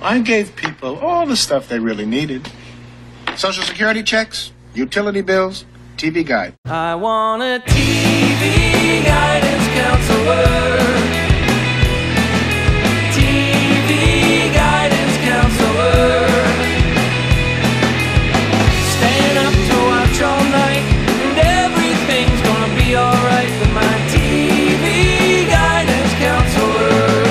I gave people all the stuff they really needed. Social security checks, utility bills, TV guide. I want a TV guidance counselor. TV guidance counselor. Staying up to watch all night, and everything's gonna be alright with my TV guidance counselor.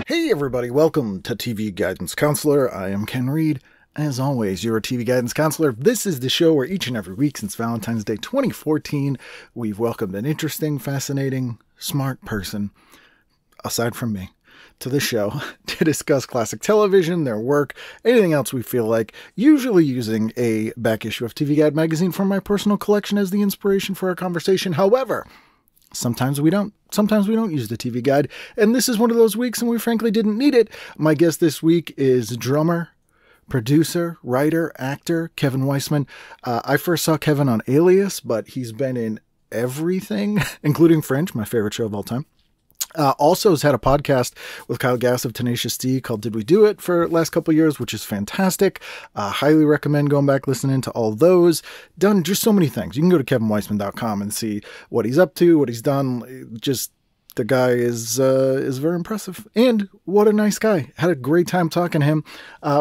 Hey everybody, welcome to TV Guidance Counselor. I am Ken Reed. As always, your TV Guidance Counselor. This is the show where each and every week since Valentine's Day 2014, we've welcomed an interesting, fascinating, smart person, aside from me, to the show to discuss classic television, their work, anything else we feel like, usually using a back issue of TV Guide magazine from my personal collection as the inspiration for our conversation. However, sometimes we don't. Sometimes we don't use the TV Guide, and this is one of those weeks and we frankly didn't need it. My guest this week is drummer, producer, writer, actor, Kevin Weisman. I first saw Kevin on Alias, but he's been in everything, including Fringe, my favorite show of all time. Also has had a podcast with Kyle Gass of Tenacious D called Did We Do It for the last couple of years, which is fantastic. Highly recommend going back listening to all those. Done just so many things. You can go to kevinweisman.com and see what he's up to, what he's done. Just the guy is very impressive, and what a nice guy. Had a great time talking to him.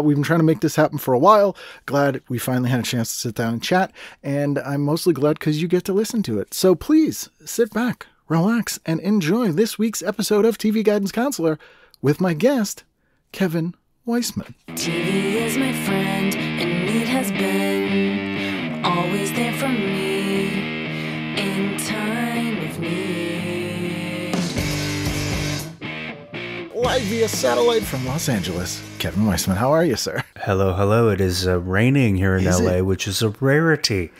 We've been trying to make this happen for a while. Glad we finally had a chance to sit down and chat, and I'm mostly glad because you get to listen to it. So please sit back, relax, and enjoy this week's episode of TV Guidance Counselor with my guest, Kevin Weisman. TV is my friend, and it has been always there for me in time of need. Live via satellite from Los Angeles, Kevin Weisman. How are you, sir? Hello, hello. It is raining here in LA, which is a rarity.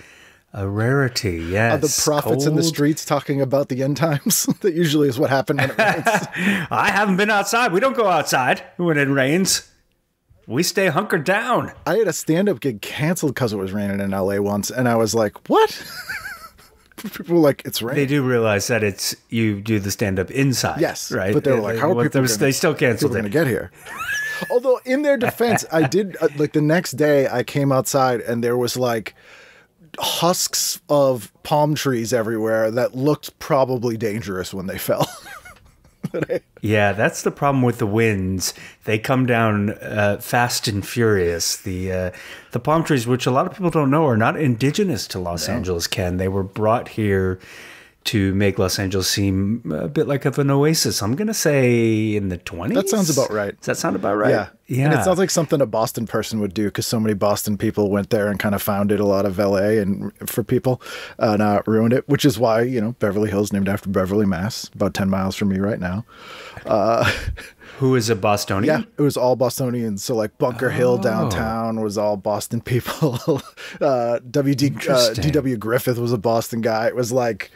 A rarity, yes. Are the prophets in the streets talking about the end times? That usually is what happened when it rains. I haven't been outside. We don't go outside when it rains. We stay hunkered down. I had a stand-up gig canceled because it was raining in LA once, and I was like, what? People were like, it's raining. They do realize that you do the stand-up inside. Yes, right? But they were like, how are people they still canceled going to get here? Although, in their defense, I did, like the next day, I came outside, and there was like husks of palm trees everywhere that looked probably dangerous when they fell. Yeah, that's the problem with the winds. They come down fast and furious. The palm trees, which a lot of people don't know, are not indigenous to Los Angeles, Ken. They were brought here to make Los Angeles seem a bit like of an oasis. I'm going to say in the 20s. That sounds about right. Does that sound about right? Yeah. And it sounds like something a Boston person would do because so many Boston people went there and kind of founded a lot of LA and for people and ruined it, which is why, Beverly Hills named after Beverly, Mass, about 10 miles from me right now. Who is a Bostonian? Yeah, it was all Bostonians. So like Bunker Hill downtown was all Boston people. D.W. Griffith was a Boston guy. It was like,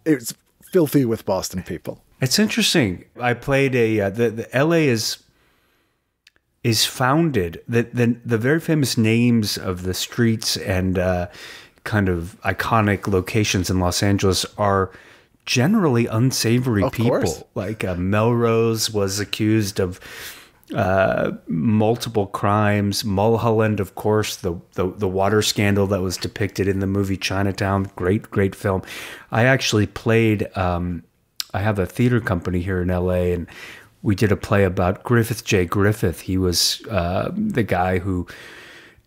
it's filthy with Boston people. It's interesting. I played the LA is founded, the very famous names of the streets and kind of iconic locations in Los Angeles are generally unsavory people. Course. Like Melrose was accused of multiple crimes. Mulholland, of course, the water scandal that was depicted in the movie Chinatown. Great film. I actually played, I have a theater company here in LA, and we did a play about Griffith J. Griffith. He was the guy who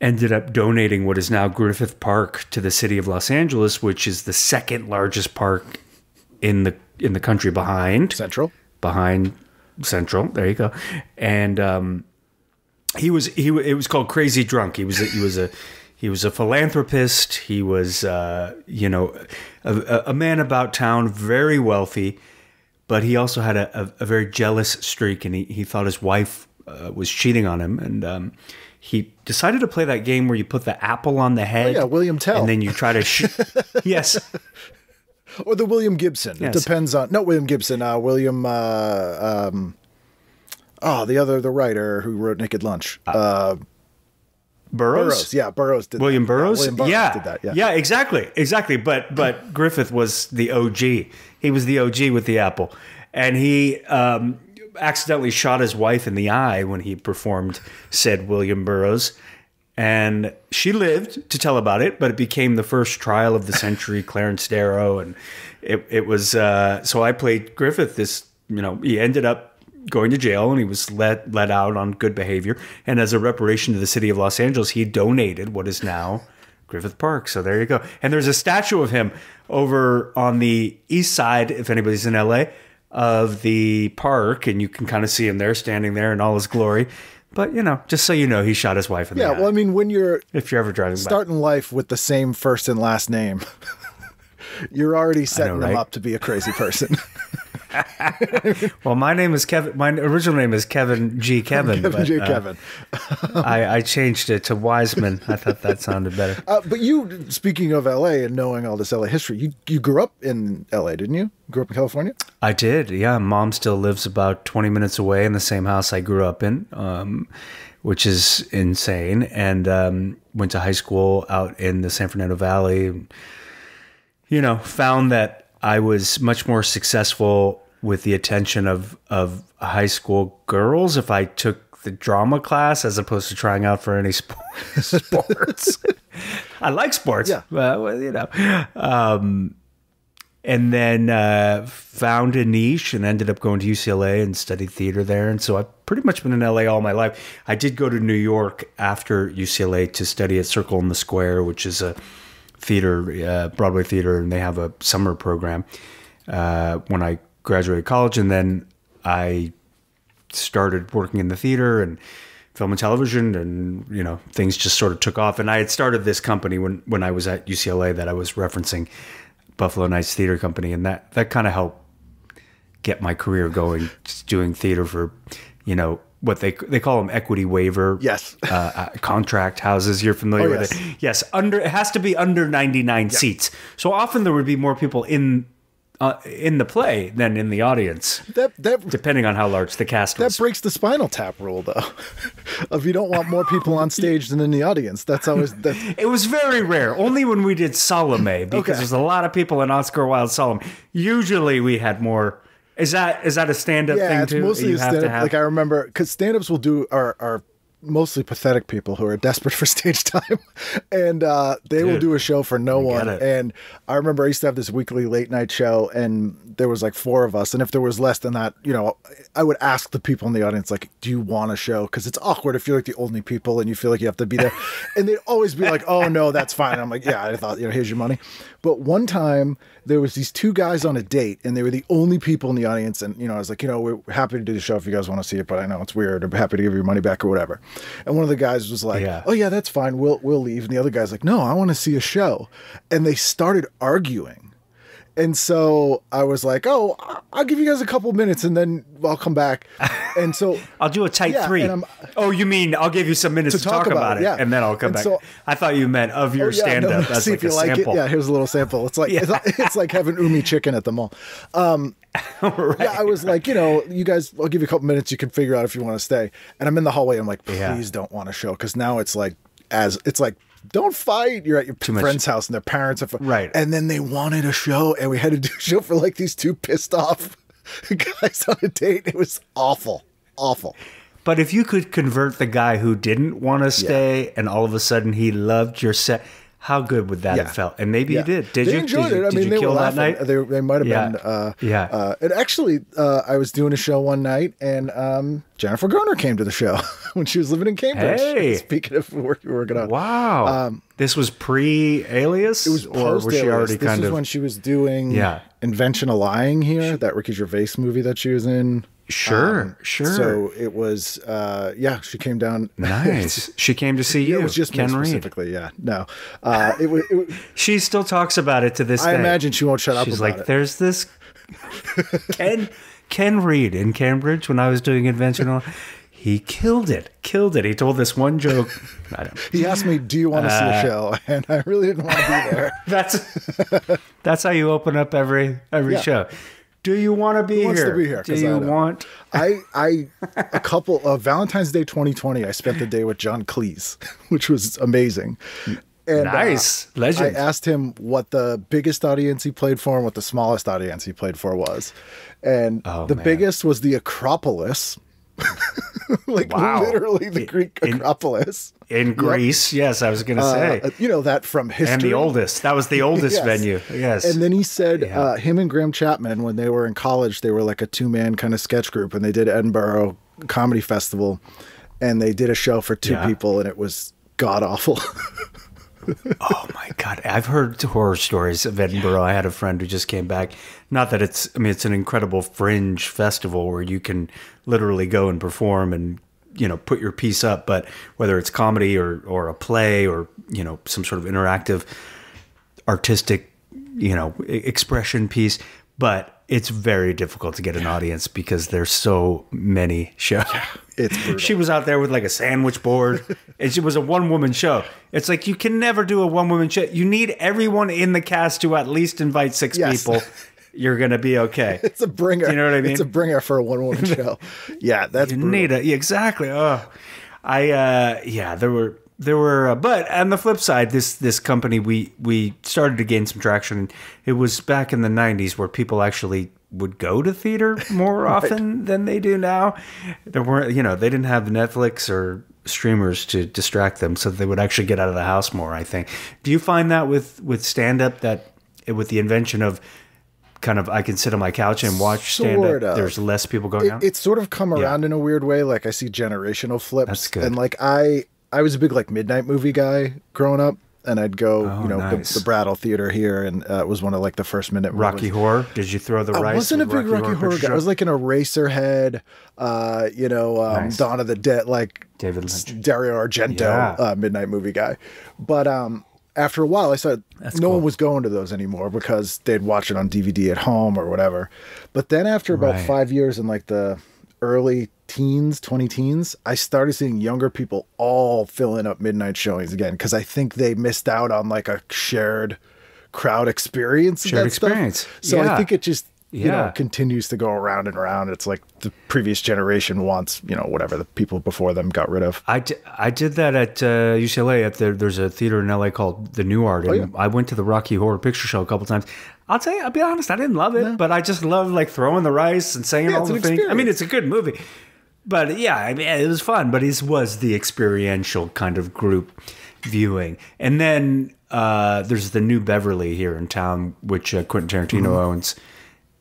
ended up donating what is now Griffith Park to the city of Los Angeles, which is the second largest park in the country behind Central. There you go. And it was called Crazy Drunk. He was a philanthropist. He was a man about town, very wealthy, but he also had a very jealous streak, and he thought his wife was cheating on him, and he decided to play that game where you put the apple on the head. Oh yeah, William Tell. And then you try to yes. Or the William Gibson. Yes. It depends on... Not William Gibson. William... the writer who wrote Naked Lunch. Burroughs? Yeah, Burroughs did William that. Burroughs? William Burroughs did that, yeah. Yeah, exactly. But Griffith was the OG. He was the OG with the apple. And he accidentally shot his wife in the eye when he performed said William Burroughs. And she lived to tell about it, but it became the first trial of the century, Clarence Darrow. And it was, so I played Griffith. He ended up going to jail and he was let out on good behavior. And as a reparation to the city of Los Angeles, he donated what is now Griffith Park. So there you go. And there's a statue of him over on the east side, if anybody's in LA, of the park. And you can kind of see him there, standing there in all his glory. But, just so you know, he shot his wife in the eye. Yeah, well, I mean, when if you're ever driving starting life with the same first and last name, you're already setting them up to be a crazy person. Well, my name is Kevin. My original name is Kevin G. Kevin. Kevin. I changed it to Weisman. I thought that sounded better. But you, speaking of L.A. and knowing all this L.A. history, you grew up in L.A., didn't you? Grew up in California? I did, yeah. Mom still lives about 20 minutes away in the same house I grew up in, which is insane. And went to high school out in the San Fernando Valley. Found that I was much more successful with the attention of high school girls if I took the drama class as opposed to trying out for any sports. I like sports. Yeah. And then found a niche and ended up going to UCLA and studied theater there. And so I've pretty much been in LA all my life. I did go to New York after UCLA to study at Circle in the Square, which is a theater, Broadway theater, and they have a summer program when I graduated college. And then I started working in the theater and film and television, and things just sort of took off. And I had started this company when I was at UCLA that I was referencing, Buffalo Nights Theater Company, and that kind of helped get my career going, just doing theater for what they call them equity waiver. Yes. Contract houses. You're familiar with it. Yes. It has to be under 99 seats. So often there would be more people in the play than in the audience. That depending on how large the cast was. That breaks the Spinal Tap rule, though. If you don't want more people on stage than in the audience, that's always. It was very rare. Only when we did Salome, because there's a lot of people in Oscar Wilde Salome. Usually we had more. Is that a stand-up thing too? Yeah, it's mostly a stand-up. Like I remember, because stand-ups will do are mostly pathetic people who are desperate for stage time, and they will do a show for no one. And I remember I used to have this weekly late night show, and there was like 4 of us. And if there was less than that, I would ask the people in the audience, like, do you want a show? Because it's awkward if you're like the only people and you feel like you have to be there. And they'd always be like, oh no, that's fine. And I'm like, yeah, I thought, here's your money. But one time there was these 2 guys on a date, and they were the only people in the audience. And, I was like, we're happy to do the show if you guys want to see it, but I know it's weird. I'm happy to give you your money back or whatever. And one of the guys was like, oh yeah, that's fine. We'll leave. And the other guy's like, no, I want to see a show. And they started arguing. And so I was like, oh, I'll give you guys a couple minutes and then I'll come back. And so I'll do a tight 3. Oh, you mean I'll give you some minutes to talk about it and then I'll come back. So, I thought you meant of your stand-up. That's see like if you a like sample. It. Yeah, here's a little sample. It's like it's like having umi chicken at the mall. Right. Yeah, I was like, you guys, I'll give you a couple minutes. You can figure out if you want to stay. And I'm in the hallway. I'm like, please don't want to show, because now it's like don't fight. You're at your friend's house and their parents are right. And then they wanted a show, and we had to do a show for like these 2 pissed off guys on a date. It was awful. But if you could convert the guy who didn't want to stay and all of a sudden he loved your set, how good would that have felt? And maybe you did. Did they you? Enjoyed it. Did you they kill were that laughing. night? They might have been. And actually, I was doing a show one night, and Jennifer Garner came to the show when she was living in Cambridge. Hey. Speaking of working on. Wow. This was pre-Alias? It was or was she already this was when she was doing Inventional Lying here, that Ricky Gervais movie that she was in. Sure. So it was, she came down. Nice. She came to see you. It was just Ken me Reed. specifically. Yeah. No. It was. She still talks about it to this day. I imagine she won't shut up She's about like, it. there's this Ken Reed in Cambridge when I was doing Inventional. He killed it. He told this one joke. He asked me, do you want to see a show? And I really didn't want to be there. That's how you open up every show. Do you want to be here? Who wants to be here? Do you want? A couple of Valentine's Day 2020, I spent the day with John Cleese, which was amazing. And, nice. Legend. I asked him what the biggest audience he played for and what the smallest audience he played for was. And the biggest was the Acropolis. Like literally the Greek Acropolis. In Greece, yes, I was going to say. You know, that from history. And the oldest. That was the oldest venue. Yes. And then he said him and Graham Chapman, when they were in college, they were like a two-man kind of sketch group, and they did Edinburgh Comedy Festival, and they did a show for two people, and it was god-awful. Oh my God. I've heard horror stories of Edinburgh. I had a friend who just came back. Not that it's an incredible fringe festival where you can literally go and perform and, you know, put your piece up, but whether it's comedy or a play or, you know, some sort of interactive artistic, you know, expression piece, but it's very difficult to get an audience because there's so many shows. It's brutal. She was out there with like a sandwich board, and she was a one-woman show. It's like you can never do a one-woman show. You need everyone in the cast to at least invite 6 people. You're gonna be okay. It's a bringer. You know what I mean? It's a bringer for a one-woman show. Yeah, that's you brutal. need it. Exactly. Oh, there were, but on the flip side, this company, we started to gain some traction. It was back in the 90s where people actually would go to theater more often than they do now. There weren't, you know, they didn't have Netflix or streamers to distract them, so they would actually get out of the house more, I think. Do you find that with stand-up, that with the invention of kind of I can sit on my couch and watch stand-up, there's less people going out? It's sort of come around in a weird way. Like I see generational flips. That's good. And like I was a big like midnight movie guy growing up, and I'd go, the Brattle Theater here, and it was one of like the first minute movies. Rocky Horror? Did you throw the rice? I wasn't a big Rocky Horror guy. I was like an Eraserhead, Dawn of the Dead, like David Lynch, Dario Argento, midnight movie guy. But after a while, I saw no one was going to those anymore because they'd watch it on DVD at home or whatever. But then after about 5 years in like the early teens, 20 teens, I started seeing younger people all filling up midnight showings again because I think they missed out on like a shared crowd experience. Stuff. So I think it just continues to go around and around. It's like the previous generation wants, whatever the people before them got rid of. I did that at UCLA. There's a theater in LA called the New Art, and I went to the Rocky Horror Picture Show a couple times. I'll be honest, I didn't love it, but I just loved like throwing the rice and saying all the things. I mean, it's a good movie. But it was fun. But it was the experiential kind of group viewing. And then there's the new Beverly here in town, which Quinten Tarantino owns.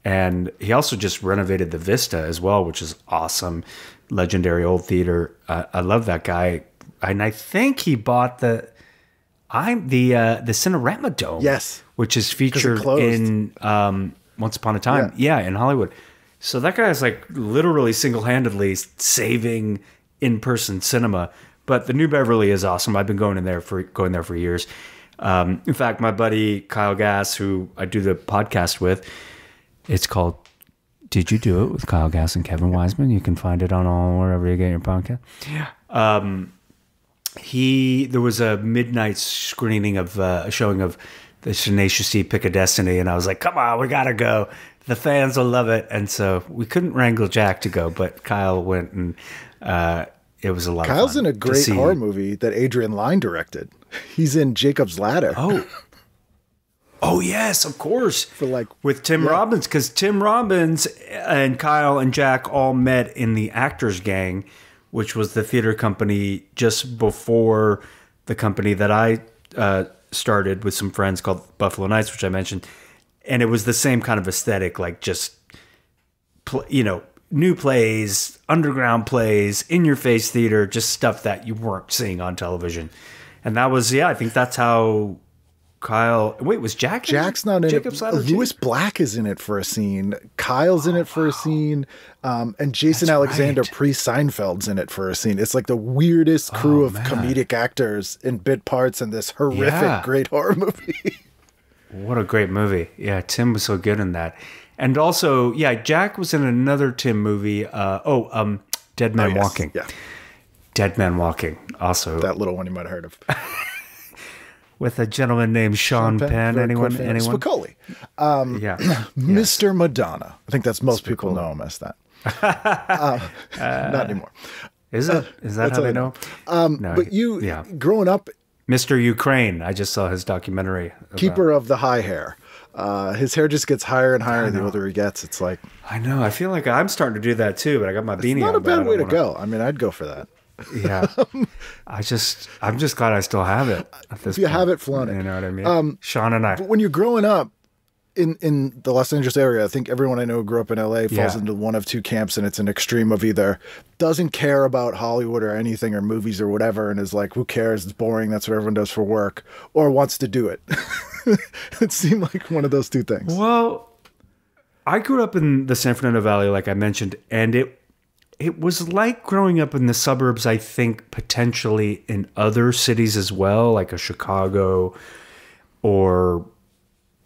And he also just renovated the Vista as well, which is awesome. Legendary old theater. I love that guy. And I think he bought the Cinerama Dome. Yes. Which is featured in Once Upon a Time. Yeah, in Hollywood. So that guy is like literally single-handedly saving in-person cinema. But the New Beverly is awesome. I've been going there for years. In fact, my buddy Kyle Gass, who I do the podcast with, it's called Did You Do It with Kyle Gass and Kevin Weisman. You can find it on wherever you get your podcast. There was a midnight screening of a showing of the Tenacious D Pick a Destiny, and I was like, come on, we gotta go. The fans will love it. And so we couldn't wrangle Jack to go, but Kyle went, and it was a lot of fun. Kyle's in a great horror movie that Adrian Lyne directed. He's in Jacob's Ladder. Oh yes, of course. With Tim Robbins, because Tim Robbins and Kyle and Jack all met in the Actors Gang, which was the theater company just before the company that I started with some friends called Buffalo Nights, which I mentioned. And it was the same kind of aesthetic, like just, new plays, underground plays, in-your-face theater, just stuff that you weren't seeing on television. And that was, I think that's how Kyle... Wait, was Jack in Jack's not in Jacob's it. Ladder Louis Black is in it for a scene. Kyle's in it for a scene. And Jason Alexander, pre-Seinfeld's in it for a scene. It's like the weirdest crew of comedic actors in bit parts in this horrific, great horror movie. What a great movie. Yeah, Tim was so good in that. And also, Jack was in another Tim movie. Dead Man Walking. Yeah. Dead Man Walking. Also. That little one you might have heard of. With a gentleman named Sean Penn. Anyone? Spicoli. Mr. Madonna. I think that's most people know him as that. Not anymore. Is it? Is that how they know? But you, growing up Mr. Ukraine. I just saw his documentary. Keeper of the high hair. His hair just gets higher and higher the older he gets. It's like, I know. I feel like I'm starting to do that too, but I got my beanie on. Not a bad way to go. I mean, I'd go for that. Yeah. I'm just glad I still have it. If you have it, flaunt it. You know what I mean? Sean and I. But when you're growing up in the Los Angeles area, I think everyone I know who grew up in LA falls into one of two camps, and it's an extreme of either doesn't care about Hollywood or anything or movies or whatever, and is like, who cares? It's boring. That's what everyone does for work, or wants to do it. It seemed like one of those two things. Well, I grew up in the San Fernando Valley, like I mentioned, and it was like growing up in the suburbs, I think, potentially in other cities as well, like a Chicago, or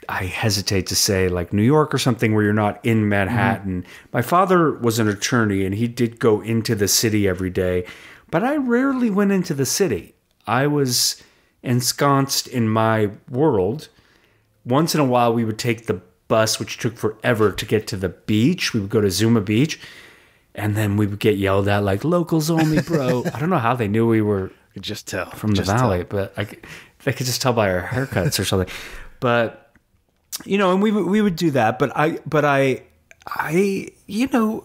I hesitate to say like New York or something, where you're not in Manhattan. My father was an attorney, and he did go into the city every day, but I rarely went into the city. I was ensconced in my world. Once in a while, we would take the bus, which took forever to get to the beach. We would go to Zuma Beach, and then we would get yelled at like, locals only, bro. I don't know how they knew we were just tell from the valley, but they could just tell by our haircuts or something. But, you know, and we would do that. But I, you know,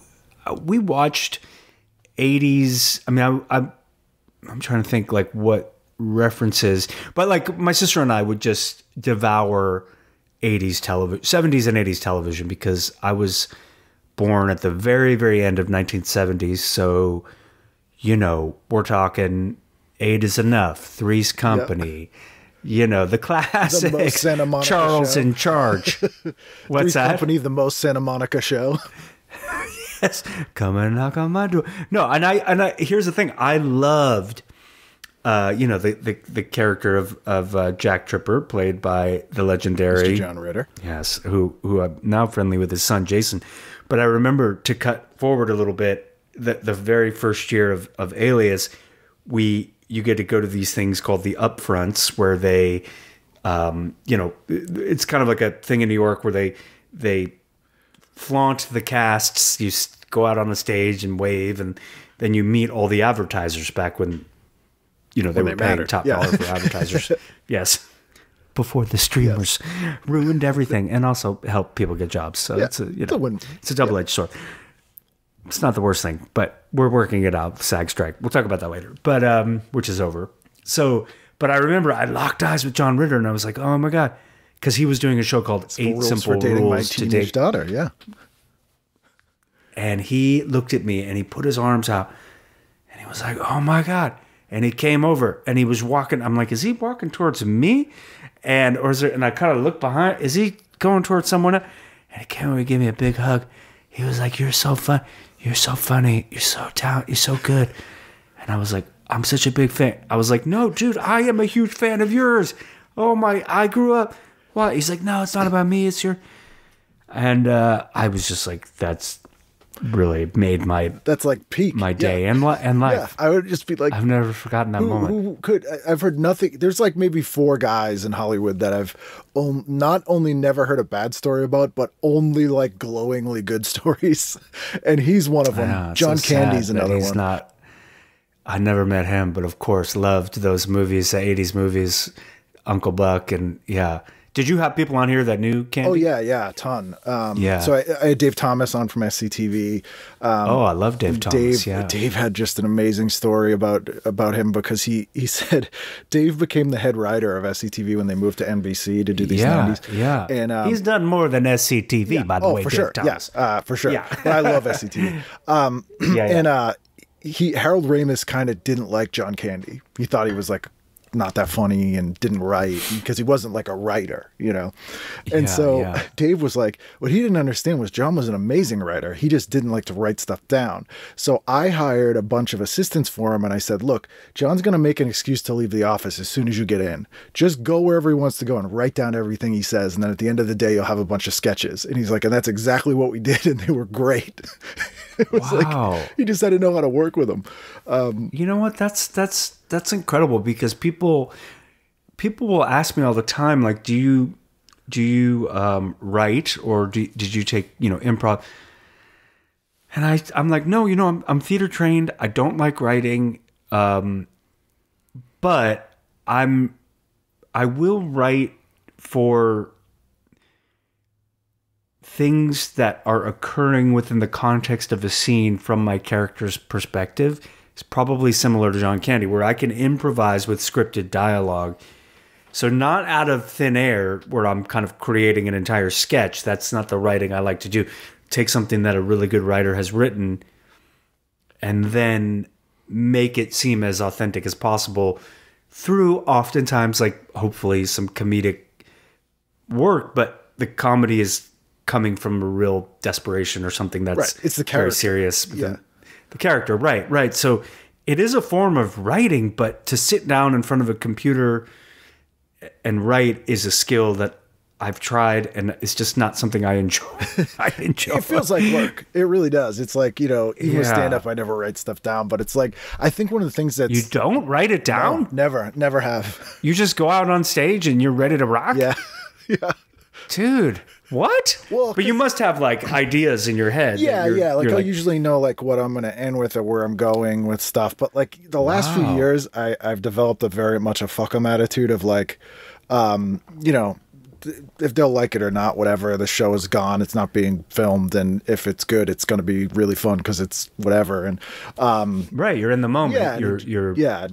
we watched 80s. I mean, I'm trying to think like what references, but like my sister and I would just devour 80s television, 70s and 80s television, because I was born at the very, very end of 1970s. So, you know, we're talking 8 is Enough, Three's Company, you know, the classics, the most Santa Monica Charles show. in Charge. What's Three's that? Company, the most Santa Monica show. Yes. Come and knock on my door. No, and I here's the thing. I loved you know, the character of Jack Tripper, played by the legendary Mr. John Ritter. Yes, who I'm now friendly with his son Jason. But I remember, to cut forward a little bit, that the very first year of Alias, you get to go to these things called the upfronts, where they, you know, it's kind of like a thing in New York where they flaunt the casts. You go out on a stage and wave, and then you meet all the advertisers back when, you know, they were paying top dollar for advertisers. Yes. Before the streamers ruined everything, and also helped people get jobs. So it's a, you know, it's a double-edged sword. It's not the worst thing, but we're working it out. SAG strike. We'll talk about that later, but which is over. So, but I remember I locked eyes with John Ritter, and I was like, oh my God, because he was doing a show called Eight Simple for Dating My Rules to Teenage Date. Daughter. Yeah. And he looked at me, and he put his arms out, and he was like, oh my God. And he came over, and he was walking. I'm like, is he walking towards me? And I kind of looked behind. Is he going towards someone else? And he came over and gave me a big hug. He was like, you're so fun. You're so funny. You're so talented. You're so good. And I was like, I'm such a big fan. I was like, no, dude, I am a huge fan of yours. Oh my, I grew up. What? He's like, no, it's not about me. It's your. And I was just like, that's really made that's like peak my day and life. Yeah, I would just be like, I've never forgotten that moment. Who could? I've heard nothing. There's like maybe 4 guys in Hollywood that I've not only never heard a bad story about, but only like glowingly good stories. And he's one of them. Yeah, John so Candy's sad that another he's one. Not. I never met him, but of course loved those movies, the 80s movies, Uncle Buck, and yeah. Did you have people on here that knew Candy? Oh yeah, a ton. Yeah. So I had Dave Thomas on from SCTV. I love Dave Thomas. Dave had just an amazing story about him, because he said Dave became the head writer of SCTV when they moved to NBC to do these 90s. Yeah, and he's done more than SCTV, by the way. For Dave sure. Thomas. Yes, for sure. Yeah. But I love SCTV. And Harold Ramis kind of didn't like John Candy. He thought he was like not that funny and didn't write, because he wasn't like a writer, you know? And Dave was like, what he didn't understand was John was an amazing writer. He just didn't like to write stuff down. So I hired a bunch of assistants for him, and I said, look, John's going to make an excuse to leave the office as soon as you get in. Just go wherever he wants to go and write down everything he says. And then at the end of the day, you'll have a bunch of sketches. And he's like, and that's exactly what we did. And they were great. It was like, he just had to know how to work with them. You know what? That's incredible, because people will ask me all the time, like, do you write, or did you take, you know, improv? And I'm like, no, you know, I'm theater trained. I don't like writing, but I will write for things that are occurring within the context of a scene from my character's perspective. It's probably similar to John Candy, where I can improvise with scripted dialogue. So not out of thin air, where I'm kind of creating an entire sketch. That's not the writing I like to do. Take something that a really good writer has written and then make it seem as authentic as possible through oftentimes, like, hopefully some comedic work, but the comedy is coming from a real desperation or something that's right. It's the very character. serious. Yeah. The character, right. So it is a form of writing, but to sit down in front of a computer and write is a skill that I've tried, and it's just not something I enjoy. It feels like work. It really does. It's like, even with stand-up, I never write stuff down, but it's like, I think one of the things that's... You don't write it down? No, never have. You just go out on stage and you're ready to rock? Yeah. Yeah. Dude, what? Well, but you must have like ideas in your head. Yeah. Like I usually know like what I'm going to end with or where I'm going with stuff. But like the last few years, I've developed a very much a fuck 'em attitude of like, if they'll like it or not, whatever, the show is gone, it's not being filmed, and if it's good, it's going to be really fun because it's whatever. And right, you're in the moment.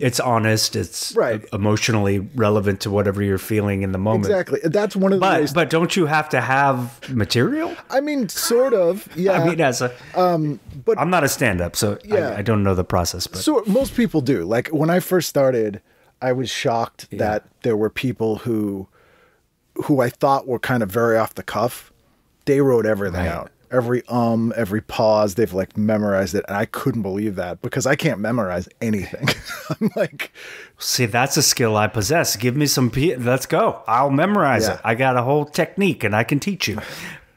It's honest. It's right. Emotionally relevant to whatever you're feeling in the moment. Exactly. That's one of the ways. But don't you have to have material? I mean, sort of. Yeah. I mean, as a but I'm not a stand-up, so yeah. I don't know the process. But so most people do. Like when I first started, I was shocked that there were people who I thought were kind of very off the cuff. They wrote everything out. Every every pause, they've like memorized it. And I couldn't believe that because I can't memorize anything. I'm like... See, that's a skill I possess. Give me some... Let's go. I'll memorize it. I got a whole technique and I can teach you.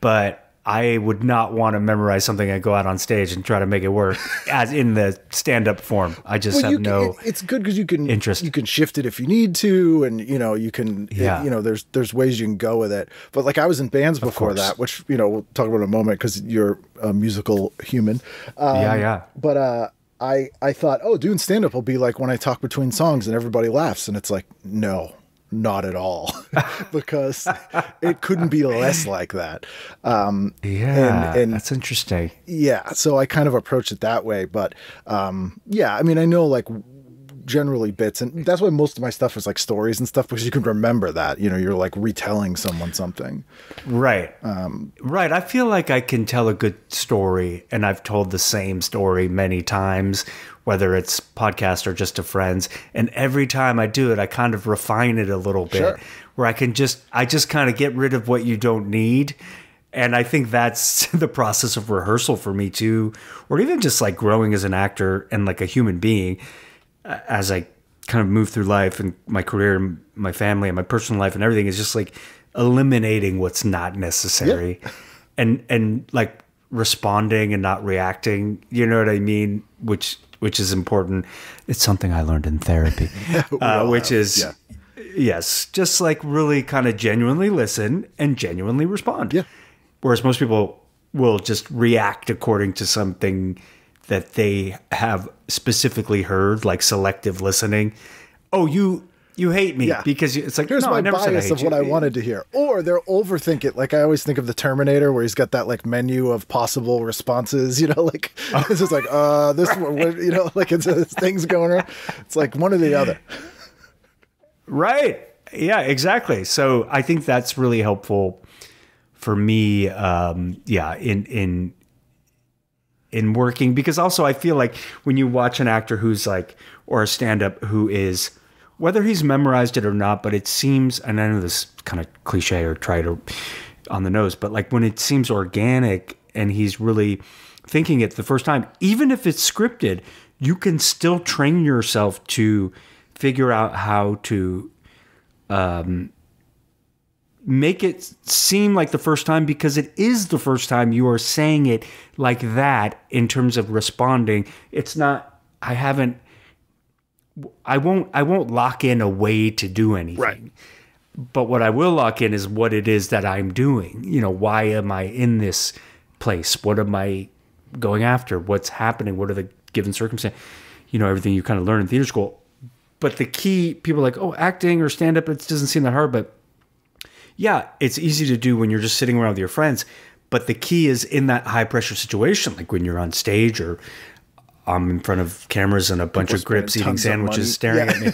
But I would not want to memorize something and go out on stage and try to make it work as in the stand-up form. I just have no It's good because you can interest. You can shift it if you need to, and you can there's ways you can go with it. But like I was in bands before that, which we'll talk about in a moment because you're a musical human. But I thought, doing stand-up will be like when I talk between songs and everybody laughs, and it's like no. Not at all, because it couldn't be less like that. And that's interesting. Yeah, so I kind of approach it that way. But I mean, I know like generally bits, and that's why most of my stuff is like stories and stuff, because you can remember that. You're like retelling someone something. Right. Right. I feel like I can tell a good story, and I've told the same story many times, whether it's podcast or just to friends. And every time I do it, I kind of refine it a little bit, where I just kind of get rid of what you don't need. And I think that's the process of rehearsal for me too, or even just like growing as an actor and like a human being as I kind of move through life and my career and my family and my personal life and everything is just like eliminating what's not necessary and like responding and not reacting. You know what I mean? Which is important. It's something I learned in therapy, which is, yes, just like really kind of genuinely listen and genuinely respond. Yeah. Whereas most people will just react according to something that they have specifically heard, like selective listening. Oh, you hate me because it's like, here's my bias of what I wanted to hear. Or they'll overthink it. Like I always think of the Terminator where he's got that like menu of possible responses, like it's just like, this one, like it's things going around. It's like one or the other. Right. Yeah, exactly. So I think that's really helpful for me. In working, because also I feel like when you watch an actor who's like, or a stand-up who is, whether he's memorized it or not, but it seems, and I know this kind of cliche or trite or on the nose, but like when it seems organic and he's really thinking it the first time, even if it's scripted, you can still train yourself to figure out how to make it seem like the first time, because it is the first time you are saying it like that in terms of responding. It's not, I won't lock in a way to do anything. Right. But what I will lock in is what it is that I'm doing. Why am I in this place? What am I going after? What's happening? What are the given circumstances? Everything you kind of learn in theater school. But the key, people are like, oh, acting or stand-up, it doesn't seem that hard. But yeah, it's easy to do when you're just sitting around with your friends. But the key is in that high-pressure situation, like when you're on stage or I'm in front of cameras and a bunch of grips eating sandwiches staring at me.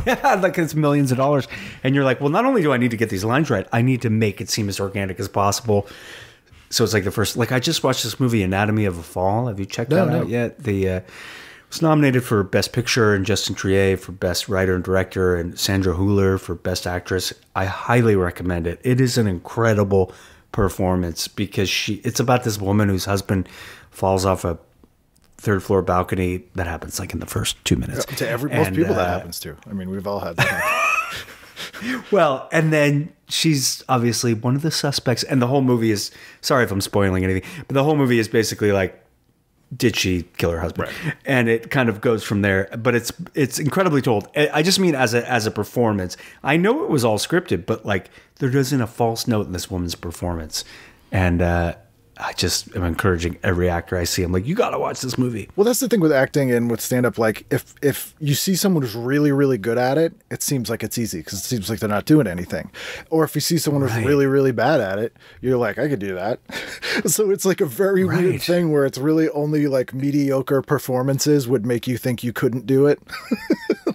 Yeah, like it's millions of dollars. And you're like, well, not only do I need to get these lines right, I need to make it seem as organic as possible. So it's like the first, like I just watched this movie, Anatomy of a Fall. Have you checked that out yet? It was nominated for Best Picture and Justin Triet for Best Writer and Director and Sandra Hüller for Best Actress. I highly recommend it. It is an incredible performance because it's about this woman whose husband falls off a third floor balcony. That happens like in the first 2 minutes. To most people that happens to. I mean, we've all had that. Well, and then she's obviously one of the suspects, and the whole movie is, sorry if I'm spoiling anything, but the whole movie is basically like, did she kill her husband? Right. And it kind of goes from there, but it's incredibly told. I just mean as a performance. I know it was all scripted, but like there isn't a false note in this woman's performance. And I just am encouraging every actor I see. I'm like, you got to watch this movie. Well, that's the thing with acting and with stand-up. Like, if you see someone who's really, really good at it, it seems like it's easy because it seems like they're not doing anything. Or if you see someone who's really, really bad at it, you're like, I could do that. So it's like a very weird thing where it's really only like mediocre performances would make you think you couldn't do it.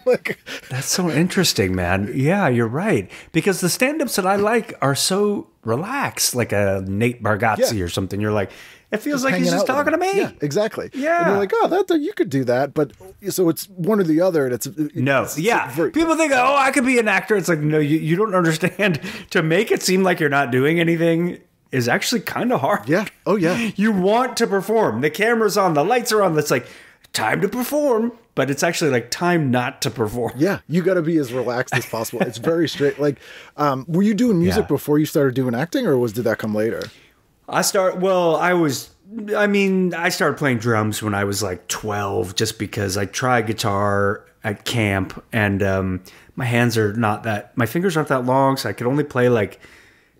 Like, that's so interesting, man. Yeah, you're right. Because the stand-ups that I like are so relaxed, like a Nate Bargatze or something. You're like, it feels like he's just talking to me. Yeah, exactly. Yeah. And you're like, oh, that you could do that. But so it's one or the other. And People think, oh, I could be an actor. It's like, no, you don't understand. To make it seem like you're not doing anything is actually kind of hard. Yeah. Oh, yeah. You want to perform. The camera's on. The lights are on. That's like, time to perform. But it's actually like time not to perform. Yeah, you got to be as relaxed as possible. It's very straight. Like, were you doing music before you started doing acting, or did that come later? I started playing drums when I was like 12, just because I tried guitar at camp, and my fingers aren't that long, so I could only play like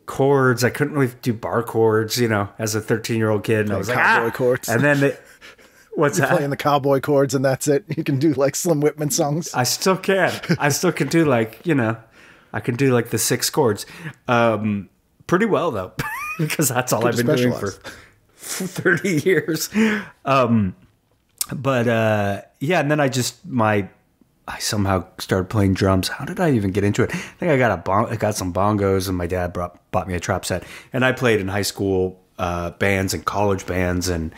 chords. I couldn't really do bar chords, as a 13-year-old kid. And I was like, cowboy chords. And then what's You're that? Playing the cowboy chords and that's it. You can do like Slim Whitman songs. I still can. I still can do like, I can do like the 6 chords. Pretty well though, because that's all I've been doing for 30 years. And then I somehow started playing drums. How did I even get into it? I think I got some bongos, and my dad bought me a trap set, and I played in high school bands and college bands, and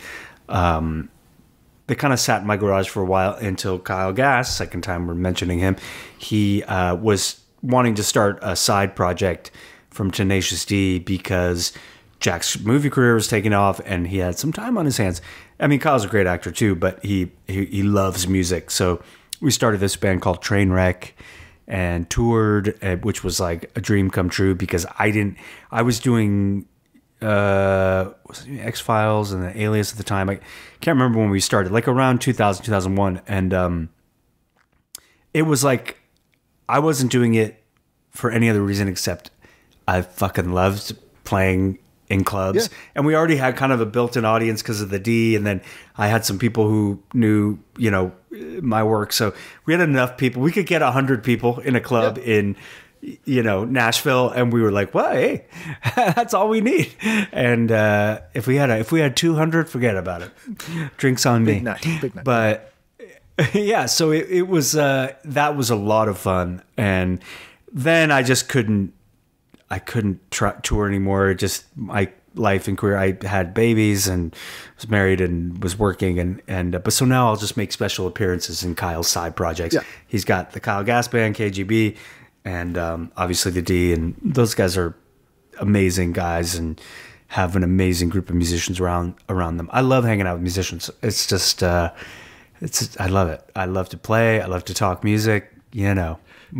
they kind of sat in my garage for a while until Kyle Gass, second time we're mentioning him, he was wanting to start a side project from Tenacious D because Jack's movie career was taking off and he had some time on his hands. I mean, Kyle's a great actor too, but he loves music. So we started this band called Trainwreck and toured, which was like a dream come true because I was doing was it X-Files and the Alias at the time. I can't remember when we started, like around 2000, 2001. And it was like, I wasn't doing it for any other reason except I fucking loved playing in clubs. Yeah. And we already had kind of a built-in audience because of the D. And then I had some people who knew, my work. So we had enough people. We could get 100 people in a club in Nashville, and we were like, well, hey, that's all we need. And if we had 200, forget about it. Drinks on me. Big night. But yeah, so it was that was a lot of fun. And then I just couldn't tour anymore. Just my life and career. I had babies and was married and was working, but so now I'll just make special appearances in Kyle's side projects. Yeah. He's got the Kyle Gass Band, KGB. And obviously the D, and those guys are amazing guys and have an amazing group of musicians around them. I love hanging out with musicians. It's just, I love it. I love to play. I love to talk music,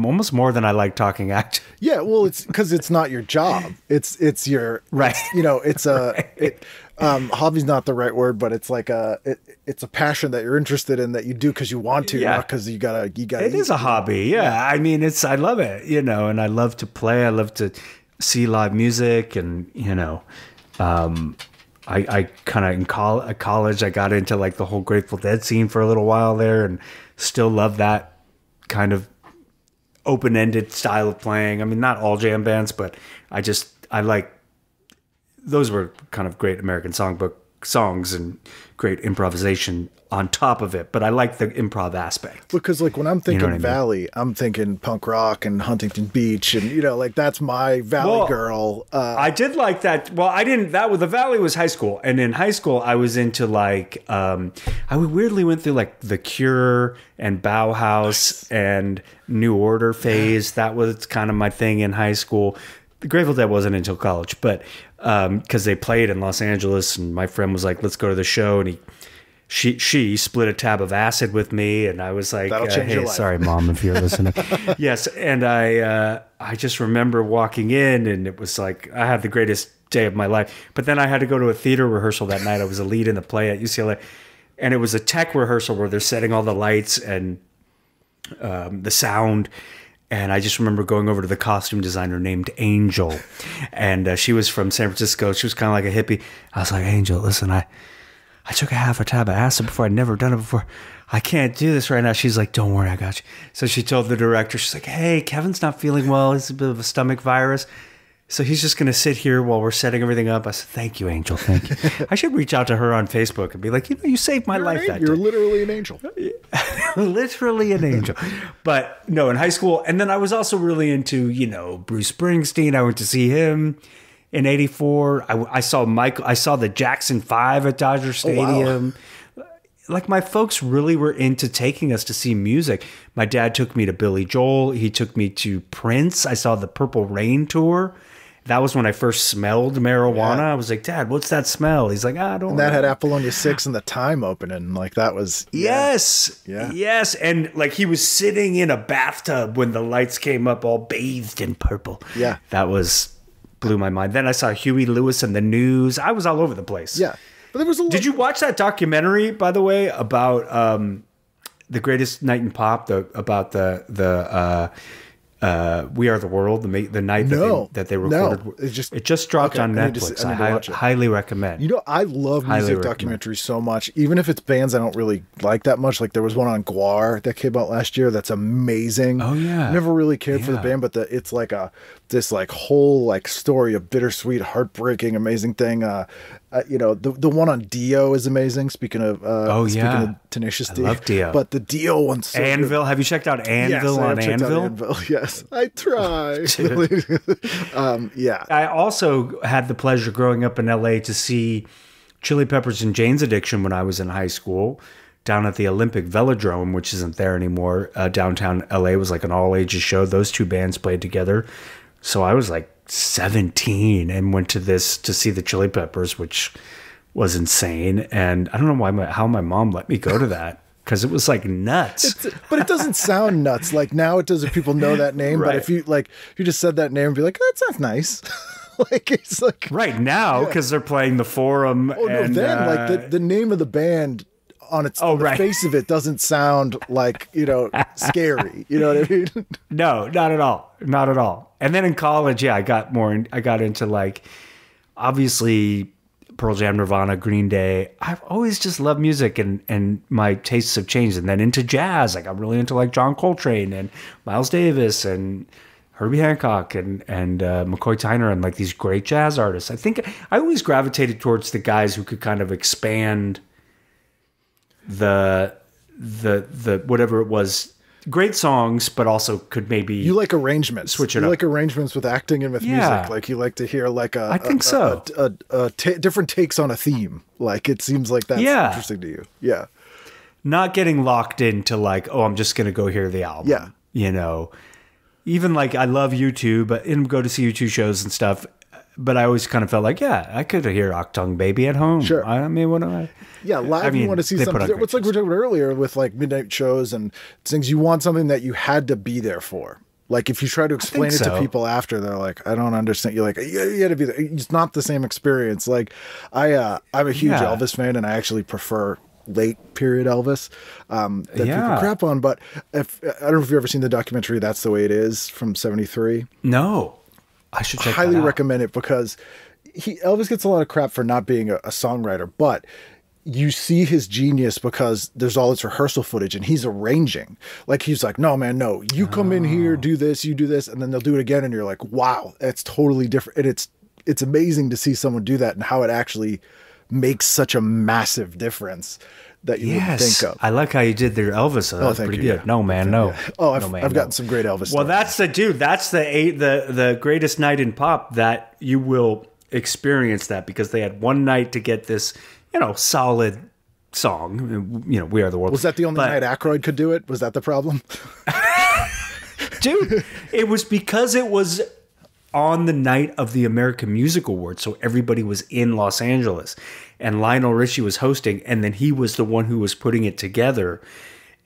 almost more than I like talking act. Yeah, well, it's because it's not your job. It's your right. It's a hobby's not the right word, but it's like it's a passion that you're interested in that you do because you want to, not because you gotta. It is a hobby. Yeah. I mean, I love it. And I love to play. I love to see live music, and I kind of in college I got into like the whole Grateful Dead scene for a little while there, and still love that kind of open-ended style of playing. I mean, not all jam bands, but I like, those were kind of great American songbook songs and great improvisation on top of it. But I like the improv aspect. Because like when I'm thinking what I mean? Valley, I'm thinking punk rock and Huntington Beach, and like that's my Valley girl. I did like that. Well, I didn't. The Valley was high school, and in high school I was into like I weirdly went through like The Cure and Bauhaus and New Order phase. That was kind of my thing in high school. The Grateful Dead wasn't until college, but because they played in Los Angeles, and my friend was like, "Let's go to the show," and she split a tab of acid with me, and I was like, "Hey, sorry, Mom, if you're listening." Yes, and I just remember walking in, and it was like I had the greatest day of my life. But then I had to go to a theater rehearsal that night. I was a lead in the play at UCLA, and it was a tech rehearsal where they're setting all the lights and the sound. And I just remember going over to the costume designer named Angel, and she was from San Francisco. She was kind of like a hippie. I was like, "Angel, listen, I took a half a tab of acid before. I'd never done it before. I can't do this right now." She's like, "Don't worry, I got you." So she told the director, she's like, "Hey, Kevin's not feeling well. He's a bit of a stomach virus. So he's just going to sit here while we're setting everything up." I said, "Thank you, Angel. Thank you." I should reach out to her on Facebook and be like, "You saved my life that day." You're literally an angel. Literally an angel. But no, in high school. And then I was also really into, Bruce Springsteen. I went to see him in 84. I saw the Jackson 5 at Dodger Stadium. Oh, wow. Like my folks really were into taking us to see music. My dad took me to Billy Joel. He took me to Prince. I saw the Purple Rain tour. That was when I first smelled marijuana. Yeah. I was like, "Dad, what's that smell?" He's like, "I don't know." And that had Apollonia 6 and the Time opening. Like that was... Yes. Yeah. Yes. And like he was sitting in a bathtub when the lights came up all bathed in purple. Yeah. That blew my mind. Then I saw Huey Lewis and the News. I was all over the place. Yeah. But there was Did you watch that documentary, by the way, about the greatest night in pop, about the We Are the World, the night that they recorded? No, it just dropped on Netflix. I highly recommend. I love music documentaries so much, even if it's bands I don't really like that much. Like there was one on Guar that came out last year that's amazing. Oh yeah, never really cared for the band, but it's like this whole story of bittersweet, heartbreaking, amazing thing. The one on Dio is amazing. Speaking of Tenacious D, I love Dio. But the Dio one's so Anvil. Good. Have you checked out Anvil on Anvil? Yes, I try. Yeah. I also had the pleasure growing up in LA to see Chili Peppers and Jane's Addiction when I was in high school down at the Olympic Velodrome, which isn't there anymore. Downtown LA was like an all ages show. Those two bands played together. So I was like 17 and went to see the Chili Peppers, which was insane. And I don't know how my mom let me go to that. Because it was like nuts. But it doesn't sound nuts. Like now it does if people know that name. Right. But if you just said that name and be like, "That sounds nice." It's like right now because they're playing the Forum. Oh no! Then the name of the band on the face of it doesn't sound like scary. You know what I mean? No, not at all. Not at all. And then in college, I got into like obviously Pearl Jam, Nirvana, Green Day. I've always just loved music and my tastes have changed. And then into jazz. I got really into like John Coltrane and Miles Davis and Herbie Hancock and McCoy Tyner and like these great jazz artists. I think I always gravitated towards the guys who could kind of expand the whatever it was. Great songs, but also could maybe you like arrangements. Switch it up. You like arrangements with acting and with music. Like you like to hear like I think so. Different takes on a theme. Like it seems like that's interesting to you. Yeah. Not getting locked into like, oh, I'm just gonna go hear the album. Yeah. Even like I love U2, and go to see U2 shows and stuff. But I always kind of felt like, I could hear Octung Baby at home. Sure. I mean, what am I? Yeah, live you want to see something. It's like we were talking about earlier with like midnight shows and things. You want something that you had to be there for. Like if you try to explain it to people after, they're like, "I don't understand." You're like, "You had to be there." It's not the same experience. Like I'm a huge Elvis fan, and I actually prefer late period Elvis that people crap on. But I don't know if you've ever seen the documentary "That's the Way It Is" from '73. No. I should highly recommend it because Elvis gets a lot of crap for not being a songwriter, but you see his genius because there's all this rehearsal footage and he's arranging. Like, he's like, no, man, no, you come in here, do this, you do this, and then they'll do it again. And you're like, wow, that's totally different. And it's amazing to see someone do that and how it actually makes such a massive difference that you wouldn't think of. I like how you did their Elvis. That's pretty good. Yeah. No, man, no. Yeah. Oh, no, man, I've gotten some great Elvis Well, stories. that's the greatest night in pop that you will experience that, because they had one night to get this, solid song. We Are the World. Was that the only night Aykroyd could do it? Was that the problem? Dude, it was because it was on the night of the American Music Awards, so everybody was in Los Angeles, and Lionel Richie was hosting, and then he was the one who was putting it together.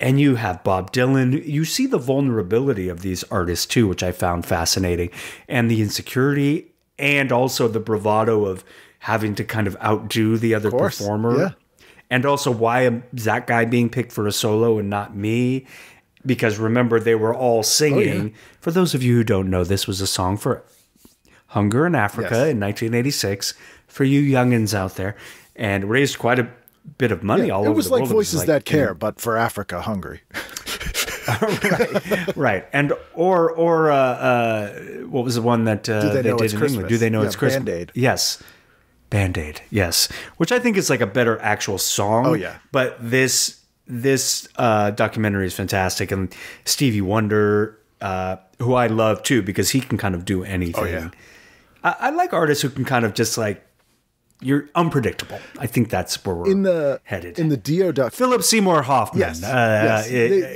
And you have Bob Dylan. You see the vulnerability of these artists too, which I found fascinating, and the insecurity, and also the bravado of having to kind of outdo the other performer. Yeah. And also, why is that guy being picked for a solo and not me? Because remember, they were all singing. Oh, yeah. For those of you who don't know, this was a song for Hunger in Africa in 1986, for you youngins out there, and raised quite a bit of money all over the world. It was like Voices That Care, but for Africa, Hungry. right. And or what was the one that they did in England? Do They Know It's Christmas? Band-Aid. Yes. Band-Aid, yes. Which I think is like a better actual song. Oh, yeah. But this documentary is fantastic. And Stevie Wonder, who I love too, because he can kind of do anything. Oh, yeah. I like artists who can kind of just like, you're unpredictable. I think that's where we're headed. In the Dio doc, Philip Seymour Hoffman. Yes.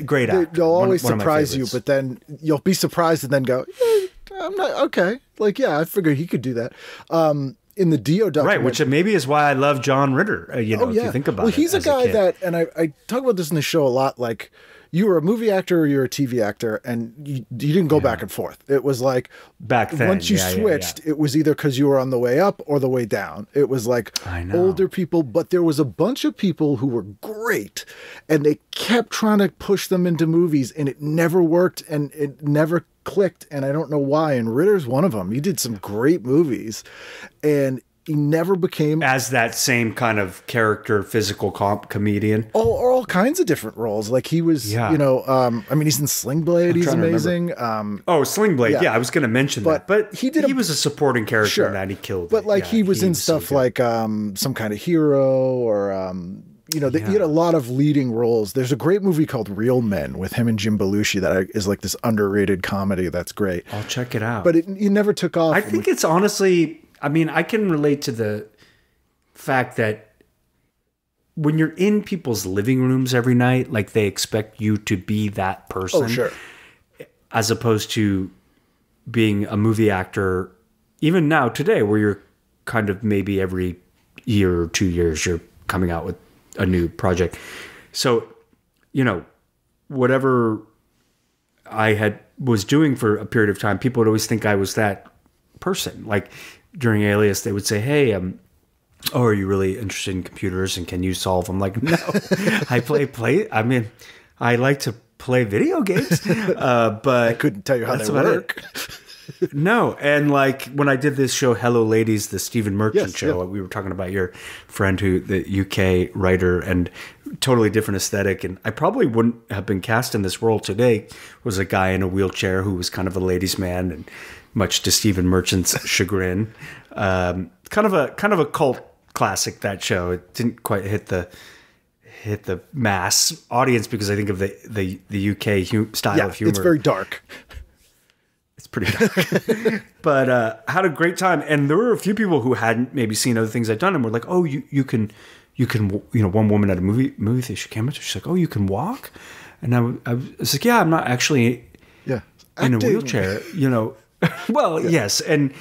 Great actor. They'll always surprise you, but then you'll be surprised and then go, I'm not, okay. Like, yeah, I figured he could do that. In the Dio documentary. Right, which maybe is why I love John Ritter, if you think about it. Well, he's a guy that, and I talk about this in the show a lot, like, you were a movie actor or you're a TV actor, and you didn't go back and forth. It was like, back then, once you switched, it was either because you were on the way up or the way down. It was like older people, but there was a bunch of people who were great, and they kept trying to push them into movies, and it never worked, and it never clicked, and I don't know why. And Ritter's one of them. He did some great movies, and he never became as that same kind of character, physical comedian. Or all kinds of different roles. Like he was, he's in Sling Blade. He's amazing. Sling Blade. Yeah, I was going to mention that. But he was a supporting character in that. He killed. But he was in stuff like Some Kind of Hero, or he had a lot of leading roles. There's a great movie called Real Men with him and Jim Belushi that is like this underrated comedy that's great. I'll check it out. But it never took off. I think it's honestly, I can relate to the fact that when you're in people's living rooms every night, like they expect you to be that person. Oh, sure. As opposed to being a movie actor, even now today, where you're kind of maybe every year or 2 years, you're coming out with a new project. So, whatever I was doing for a period of time, people would always think I was that person. Like during Alias, they would say, "Hey, are you really interested in computers and can you solve them?" Like, no, I play. I mean, I like to play video games, but I couldn't tell you how they work. No, and like when I did this show, Hello Ladies, the Stephen Merchant show, we were talking about your friend the UK writer, and totally different aesthetic. And I probably wouldn't have been cast in this role today. Was a guy in a wheelchair who was kind of a ladies' man, and much to Stephen Merchant's chagrin, kind of a cult classic. That show, it didn't quite hit the mass audience because I think of the UK style of humor. It's very dark. It's pretty dark. But had a great time. And there were a few people who hadn't maybe seen other things I'd done and were like, "Oh, you can, one woman at a movie theater, she came up to, she's like, "Oh, you can walk?" And I was like, "Yeah, I'm not actually in a wheelchair, Well, yes. And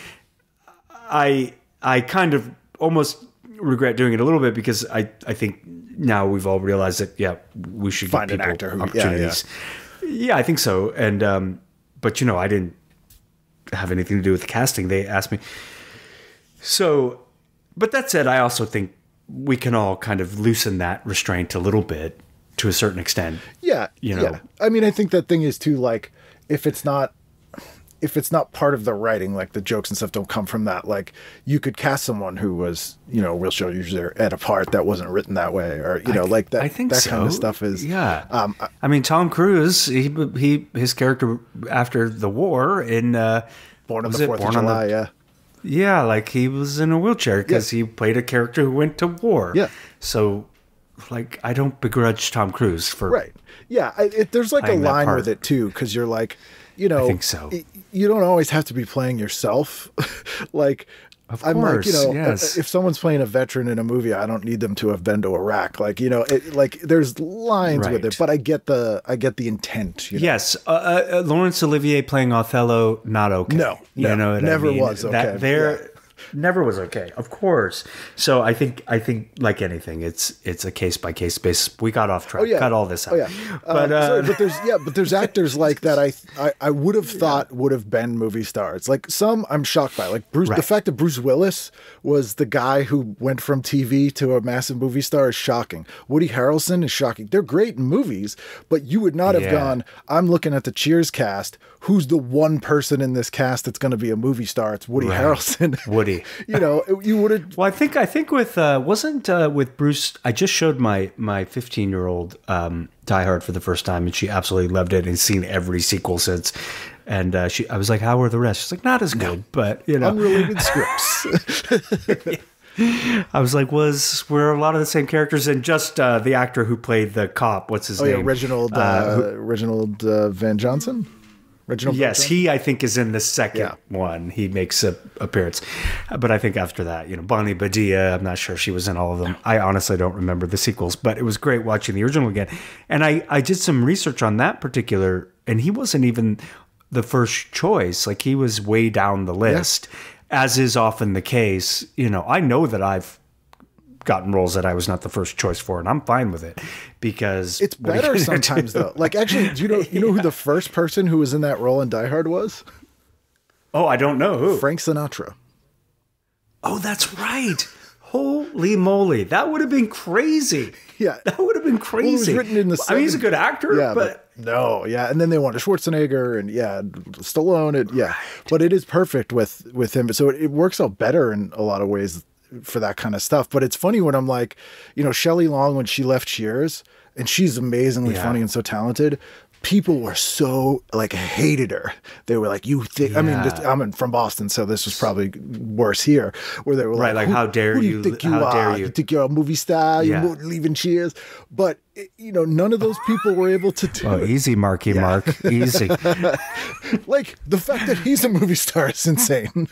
I kind of almost regret doing it a little bit because I think now we've all realized that, we should find give an people actor who opportunities. Yeah, I think so. And, but I didn't have anything to do with the casting. They asked me. So, but that said, I also think we can all kind of loosen that restraint a little bit to a certain extent. Yeah. Yeah. I mean, I think that thing is too, like, if if it's not part of the writing, like the jokes and stuff don't come from that, like you could cast someone who was, you know, a real show user at a part that wasn't written that way, or, you know, like that, I think that so. kind of stuff is, yeah. I mean, Tom Cruise, his character after the war in, Born on the 4th of July, yeah. Yeah, like he was in a wheelchair because he played a character who went to war. Yeah. So, like, I don't begrudge Tom Cruise for right. Yeah, there's like a line with it too, because you're like, you know, I think so. You don't always have to be playing yourself. Like, of I'm course, like, you know, yes. if someone's playing a veteran in a movie, I don't need them to have been to Iraq. Like, you know, like there's lines with it, but I get the intent. You know? Yes, Laurence Olivier playing Othello, not okay. No, you know what never I mean? was okay. Never was okay, of course. So I think like anything, it's a case by case basis. We got off track. Oh, yeah. Cut all this out. Oh, yeah. But there's actors like that I would have thought would have been movie stars. Like some I'm shocked by. Like Bruce, the fact that Bruce Willis was the guy who went from TV to a massive movie star is shocking. Woody Harrelson is shocking. They're great in movies, but you would not have gone, I'm looking at the Cheers cast. Who's the one person in this cast that's going to be a movie star? It's Woody Harrelson. Woody. You know, you would have. Well, I think with wasn't with Bruce. I just showed my 15-year-old Die Hard for the first time, and she absolutely loved it and seen every sequel since. And I was like, "How were the rest?" She's like, "Not as good, but you know, unrelated scripts." I was like, were a lot of the same characters, and just the actor who played the cop. What's his name? Yeah, Reginald Van Johnson. Yes, he I think is in the second one. He makes an appearance, but I think after that, you know, Bonnie Badilla. I'm not sure she was in all of them. I honestly don't remember the sequels, but it was great watching the original again. And I did some research on that particular, and he wasn't even the first choice. Like he was way down the list, as is often the case. You know, I know that I've gotten roles that I was not the first choice for, and I'm fine with it because it's better sometimes though. Like actually, do you know who the first person who was in that role in Die Hard was? Oh, I don't know who. Frank Sinatra. Oh, that's right. Holy moly, that would have been crazy. Yeah, that would have been crazy. Well, it was written in the. I mean, he's a good actor, but no, and then they wanted Schwarzenegger and Stallone, but it is perfect with him. So it works out better in a lot of ways for that kind of stuff. But it's funny when I'm like, you know, Shelley Long, when she left Cheers, and she's amazingly funny and so talented, people were so like hated her. They were like, you think, I mean, I'm from Boston, so this was probably worse here, where they were like, how dare you? How dare you? You think you're a movie star? You're leaving Cheers. But, you know, none of those people were able to do it. Easy, Marky Mark. Easy. Like, the fact that he's a movie star is insane.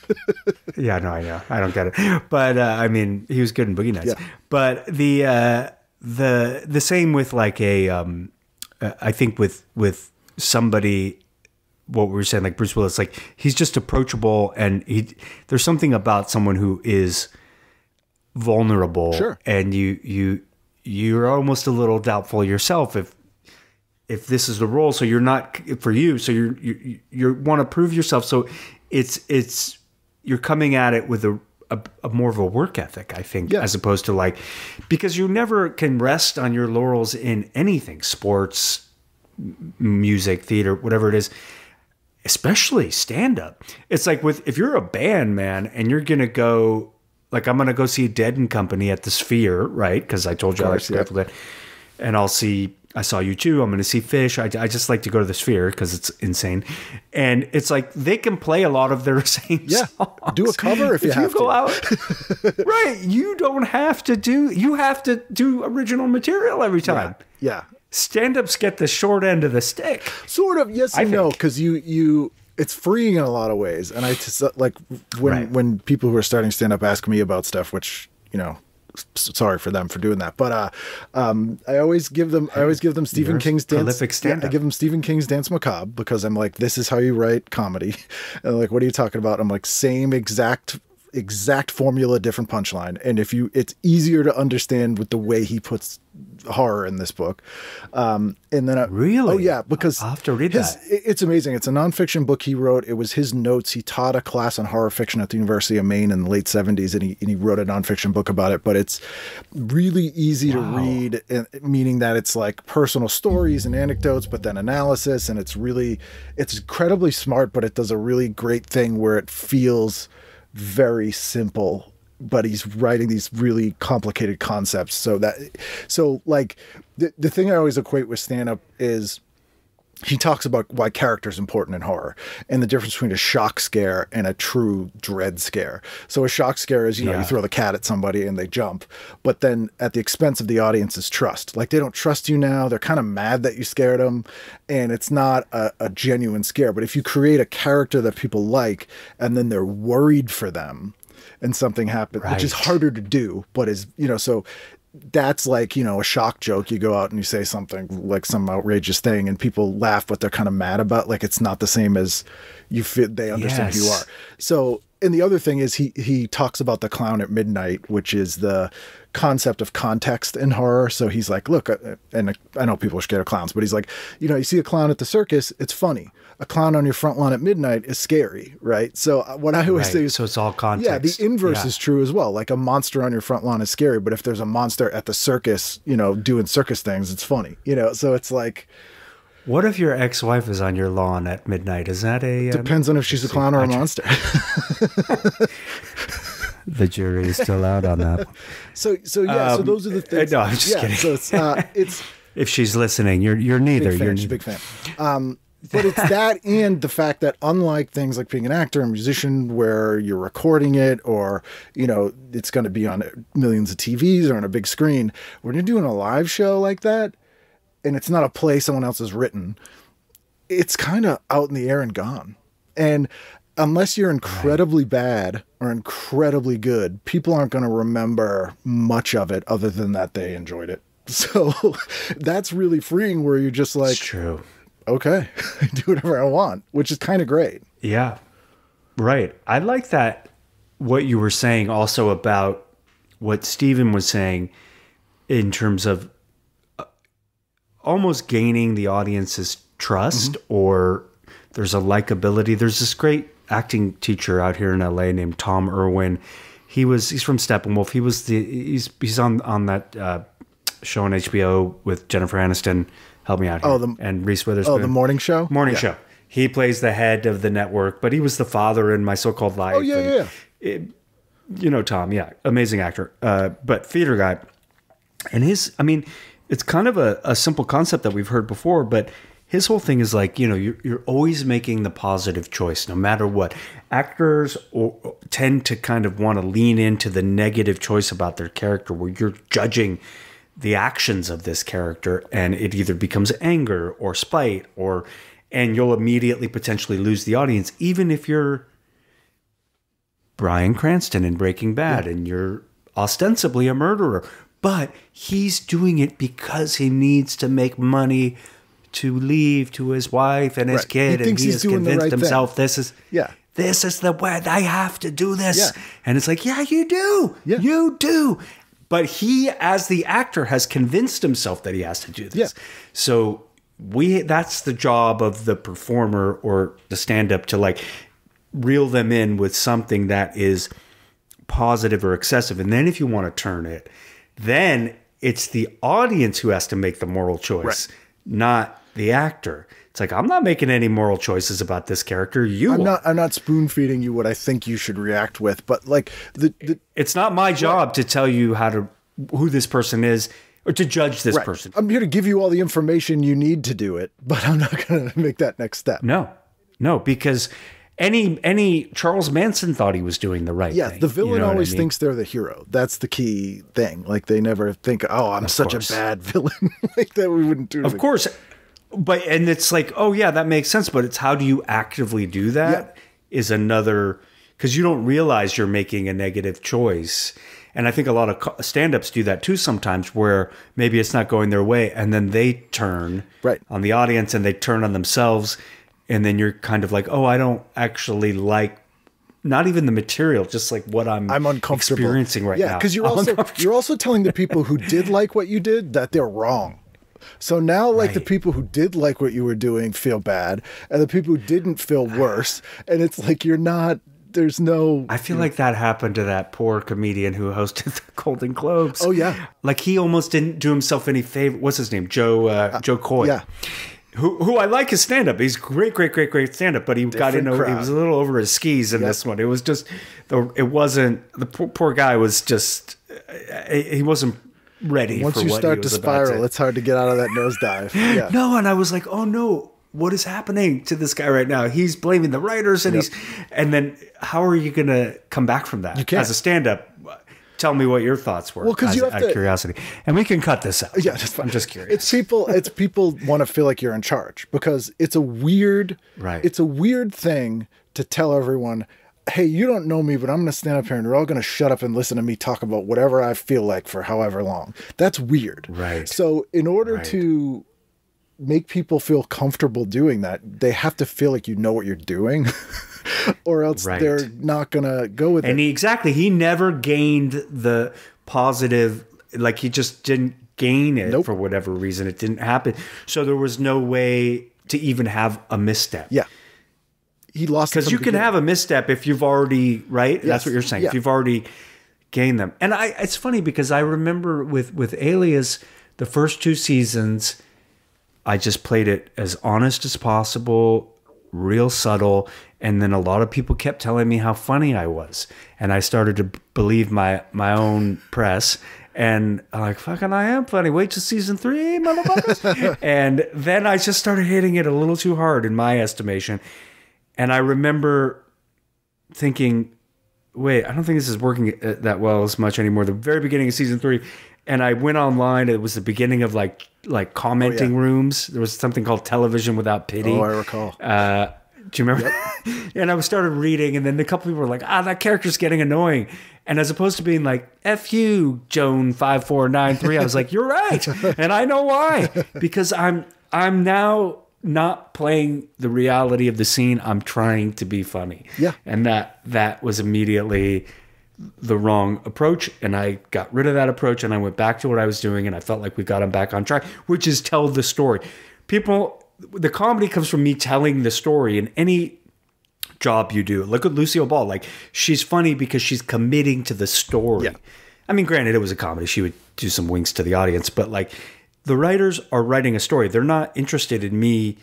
Yeah, no, I know. I don't get it. But, I mean, he was good in Boogie Nights. Yeah. But the same with like I think with somebody, what we were saying, like Bruce Willis, like he's just approachable, and there's something about someone who is vulnerable, and you're almost a little doubtful yourself if this is the role. So you're not for you. So you want to prove yourself. So it's you're coming at it with a more of a work ethic, I think, as opposed to like, because you never can rest on your laurels in anything, sports, music, theater, whatever it is, especially stand up. It's like if you're a band, man, and you're going to go, like I'm going to go see Dead and Company at the Sphere, right? Because I told you I like to go to that. And I saw you too. I'm going to see Fish. I just like to go to the Sphere because it's insane. And it's like they can play a lot of their same songs. Do a cover if you have to. Go out, right? You don't have to do. You have to do original material every time. Yeah. Stand-ups get the short end of the stick. Sort of, yes and no, because you it's freeing in a lot of ways. And I just like when people who are starting stand-up ask me about stuff, which, you know, sorry for them for doing that, but I always give them Stephen King's Dance. I give them Stephen King's Dance Macabre because I'm like, this is how you write comedy. And like, what are you talking about? I'm like, same exact exact formula, different punchline. And it's easier to understand with the way he puts horror in this book. And then really? Oh yeah, because I'll have to read that. It's amazing. It's a nonfiction book he wrote. It was his notes. He taught a class on horror fiction at the University of Maine in the late 70s, and he wrote a nonfiction book about it. But it's really easy to read, meaning that it's like personal stories and anecdotes, but then analysis, and it's incredibly smart, but it does a really great thing where it feels very simple, but he's writing these really complicated concepts. So like the thing I always equate with stand-up is he talks about why character is important in horror and the difference between a shock scare and a true dread scare. So a shock scare is, you throw the cat at somebody and they jump, but then at the expense of the audience's trust. Like they don't trust you now. They're kind of mad that you scared them, and it's not a genuine scare. But if you create a character that people like and then they're worried for them and something happens, which is harder to do, but is, so that's like, a shock joke. You go out and you say something like some outrageous thing and people laugh, but they're kind of mad about, like, it's not the same as they understand who you are. So, and the other thing is he talks about the clown at midnight, which is the concept of context in horror. So he's like, look, and I know people are scared of clowns, but he's like, you see a clown at the circus, it's funny. A clown on your front lawn at midnight is scary, right? So what I always say is, so it's all context. Yeah, the inverse is true as well. Like a monster on your front lawn is scary, but if there's a monster at the circus, doing circus things, it's funny. So it's like, what if your ex-wife is on your lawn at midnight? Is that depends on if she's a clown or a monster. The jury is still out on that. So those are the things. No, I'm just kidding. So it's if she's listening, you're neither. She's a big fan. But it's that and the fact that unlike things like being an actor or musician where you're recording it or, it's going to be on millions of TVs or on a big screen, when you're doing a live show like that and it's not a play someone else has written, it's kind of out in the air and gone. And unless you're incredibly bad or incredibly good, people aren't going to remember much of it other than that they enjoyed it. So that's really freeing where you're just like, it's true. Okay, do whatever I want, which is kind of great. Yeah, right. I like that, what you were saying also about what Stephen was saying in terms of almost gaining the audience's trust, or there's a likability. There's this great acting teacher out here in LA named Tom Irwin. He's from Steppenwolf. He's on that show on HBO with Jennifer Aniston. Help me out here. And Reese Witherspoon. Oh, the morning show? Morning show. He plays the head of the network, but he was the father in My So-Called Life. Oh, yeah. Tom, amazing actor. But theater guy. And it's kind of a simple concept that we've heard before, but his whole thing is like, you're always making the positive choice, no matter what. Actors tend to kind of want to lean into the negative choice about their character, where you're judging the actions of this character, and it either becomes anger or spite, and you'll immediately potentially lose the audience, even if you're Bryan Cranston in Breaking Bad and you're ostensibly a murderer, but he's doing it because he needs to make money to leave to his wife and his kid, and he has convinced himself this is the way I have to do this. And it's like, you do. You do. But he, as the actor, has convinced himself that he has to do this. So that's the job of the performer or the stand-up, to like reel them in with something that is positive or excessive. And then if you want to turn it, then it's the audience who has to make the moral choice, not the actor. It's like, I'm not making any moral choices about this character. I'm not spoon feeding you what I think you should react with, but like it's not my job to tell you who this person is or to judge this person. I'm here to give you all the information you need to do it, but I'm not going to make that next step. No, because any Charles Manson thought he was doing the right thing. The villain always thinks they're the hero. That's the key thing. Like they never think, I'm such a bad villain. Like that we wouldn't do. Of course. And it's like, that makes sense. But it's how do you actively do that is another, because you don't realize you're making a negative choice. And I think a lot of stand-ups do that too sometimes, where maybe it's not going their way and then they turn on the audience and they turn on themselves. And then you're kind of like, I don't actually like not even the material, just like what I'm uncomfortable experiencing right now. Yeah, because you're also telling the people who did like what you did that they're wrong. So now, like, the people who did like what you were doing feel bad, and the people who didn't feel worse. And it's like you're not. There's no. I feel like that happened to that poor comedian who hosted the Golden Globes. Oh yeah, like he almost didn't do himself any favor. What's his name? Joe Coy. Yeah. Who I like his stand-up. He's great stand-up, but he got in. He was a little over his skis in this one. It was just, it wasn't, the poor guy was just, he wasn't ready. Once for you what start he to was about spiral, it's hard to get out of that nosedive. Yeah. No, and I was like, oh no, what is happening to this guy right now? He's blaming the writers, and and then how are you going to come back from that? You can't. As a stand-up? Tell me what your thoughts were. Well, because you have to, curiosity, and we can cut this out. Yeah, I'm just curious. It's people want to feel like you're in charge because it's a weird, It's a weird thing to tell everyone, hey, you don't know me, but I'm going to stand up here and you're all going to shut up and listen to me talk about whatever I feel like for however long. That's weird. Right. So in order to make people feel comfortable doing that, they have to feel like you know what you're doing. Or else they're not going to go with it. And he never gained the positive, like he just didn't gain it for whatever reason. It didn't happen. So there was no way to even have a misstep. Yeah. He lost because you can have a misstep if you've already, Yes. That's what you're saying. Yeah. If you've already gained them. And it's funny because I remember with Alias, the first 2 seasons, I just played it as honest as possible, real subtle. And then a lot of people kept telling me how funny I was. And I started to believe my own press. And I'm like, fucking, I am funny. Wait till season 3, motherfuckers. And then I just started hitting it a little too hard in my estimation. And I remember thinking, wait, I don't think this is working that well as much anymore. The very beginning of season 3. And I went online. It was the beginning of like commenting rooms. There was something called Television Without Pity. Oh, I recall. Do you remember? Yep. And I started reading, and then a couple people were like, that character's getting annoying. And as opposed to being like, F you, Joan 5493, I was like, you're right. And I know why. Because I'm now not playing the reality of the scene. I'm trying to be funny. Yeah. And that was immediately the wrong approach. And I got rid of that approach, and I went back to what I was doing, and I felt like we got him back on track, which is tell the story. The comedy comes from me telling the story in any job you do. Look at Lucille Ball. Like, she's funny because she's committing to the story. Yeah. I mean, granted, it was a comedy. She would do some winks to the audience, but like the writers are writing a story. They're not interested in me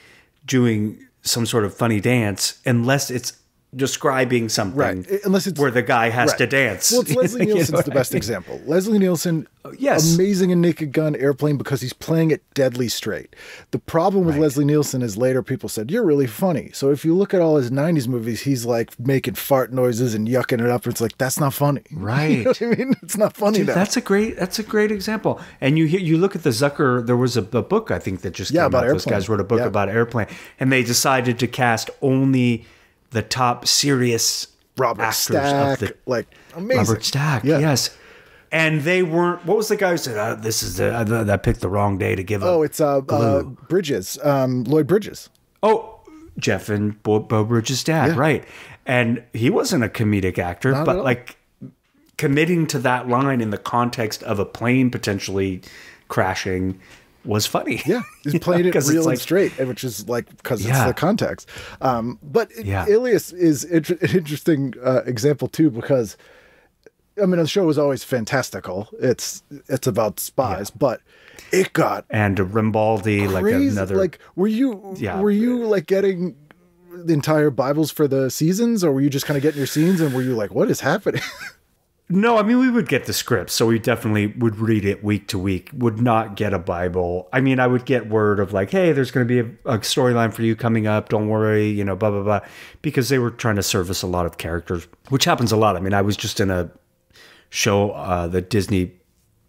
doing some sort of funny dance unless it's describing something unless it's where the guy has to dance. Well, it's Leslie Nielsen's the best example. Leslie Nielsen, amazing in Naked Gun, Airplane, because he's playing it deadly straight. The problem with Leslie Nielsen is later people said, you're really funny. So if you look at all his 90s movies, he's like making fart noises and yucking it up. And it's like, that's not funny. Right. You know what I mean? It's not funny. Dude, now. That's a great example. And you look at the Zucker, there was a book, I think, that just came about out. Airplane. Those guys wrote a book about Airplane. And they decided to cast only the top serious Robert actors Stack, of the like amazing. Robert Stack, yes. And they weren't. What was the guy who said, "This is I picked the wrong day to give up"? Oh, it's Bridges, Lloyd Bridges. Oh, Jeff and Bo Bridges' dad, right? And he wasn't a comedic actor, but like committing to that line in the context of a plane potentially crashing was funny. Yeah, he's playing it real and straight, which is like because it's the context. But Alias is an interesting example too, because I mean the show was always fantastical. It's about spies, but it got and Rimbaldi crazy. Like another. Like were you like getting the entire Bibles for the seasons, or were you just kind of getting your scenes and were you like, what is happening? No, I mean, we would get the script, so we definitely would read it week to week, would not get a Bible. I mean, I would get word of like, hey, there's going to be a storyline for you coming up. Don't worry, blah, blah, blah. Because they were trying to service a lot of characters, which happens a lot. I mean, I was just in a show, the Disney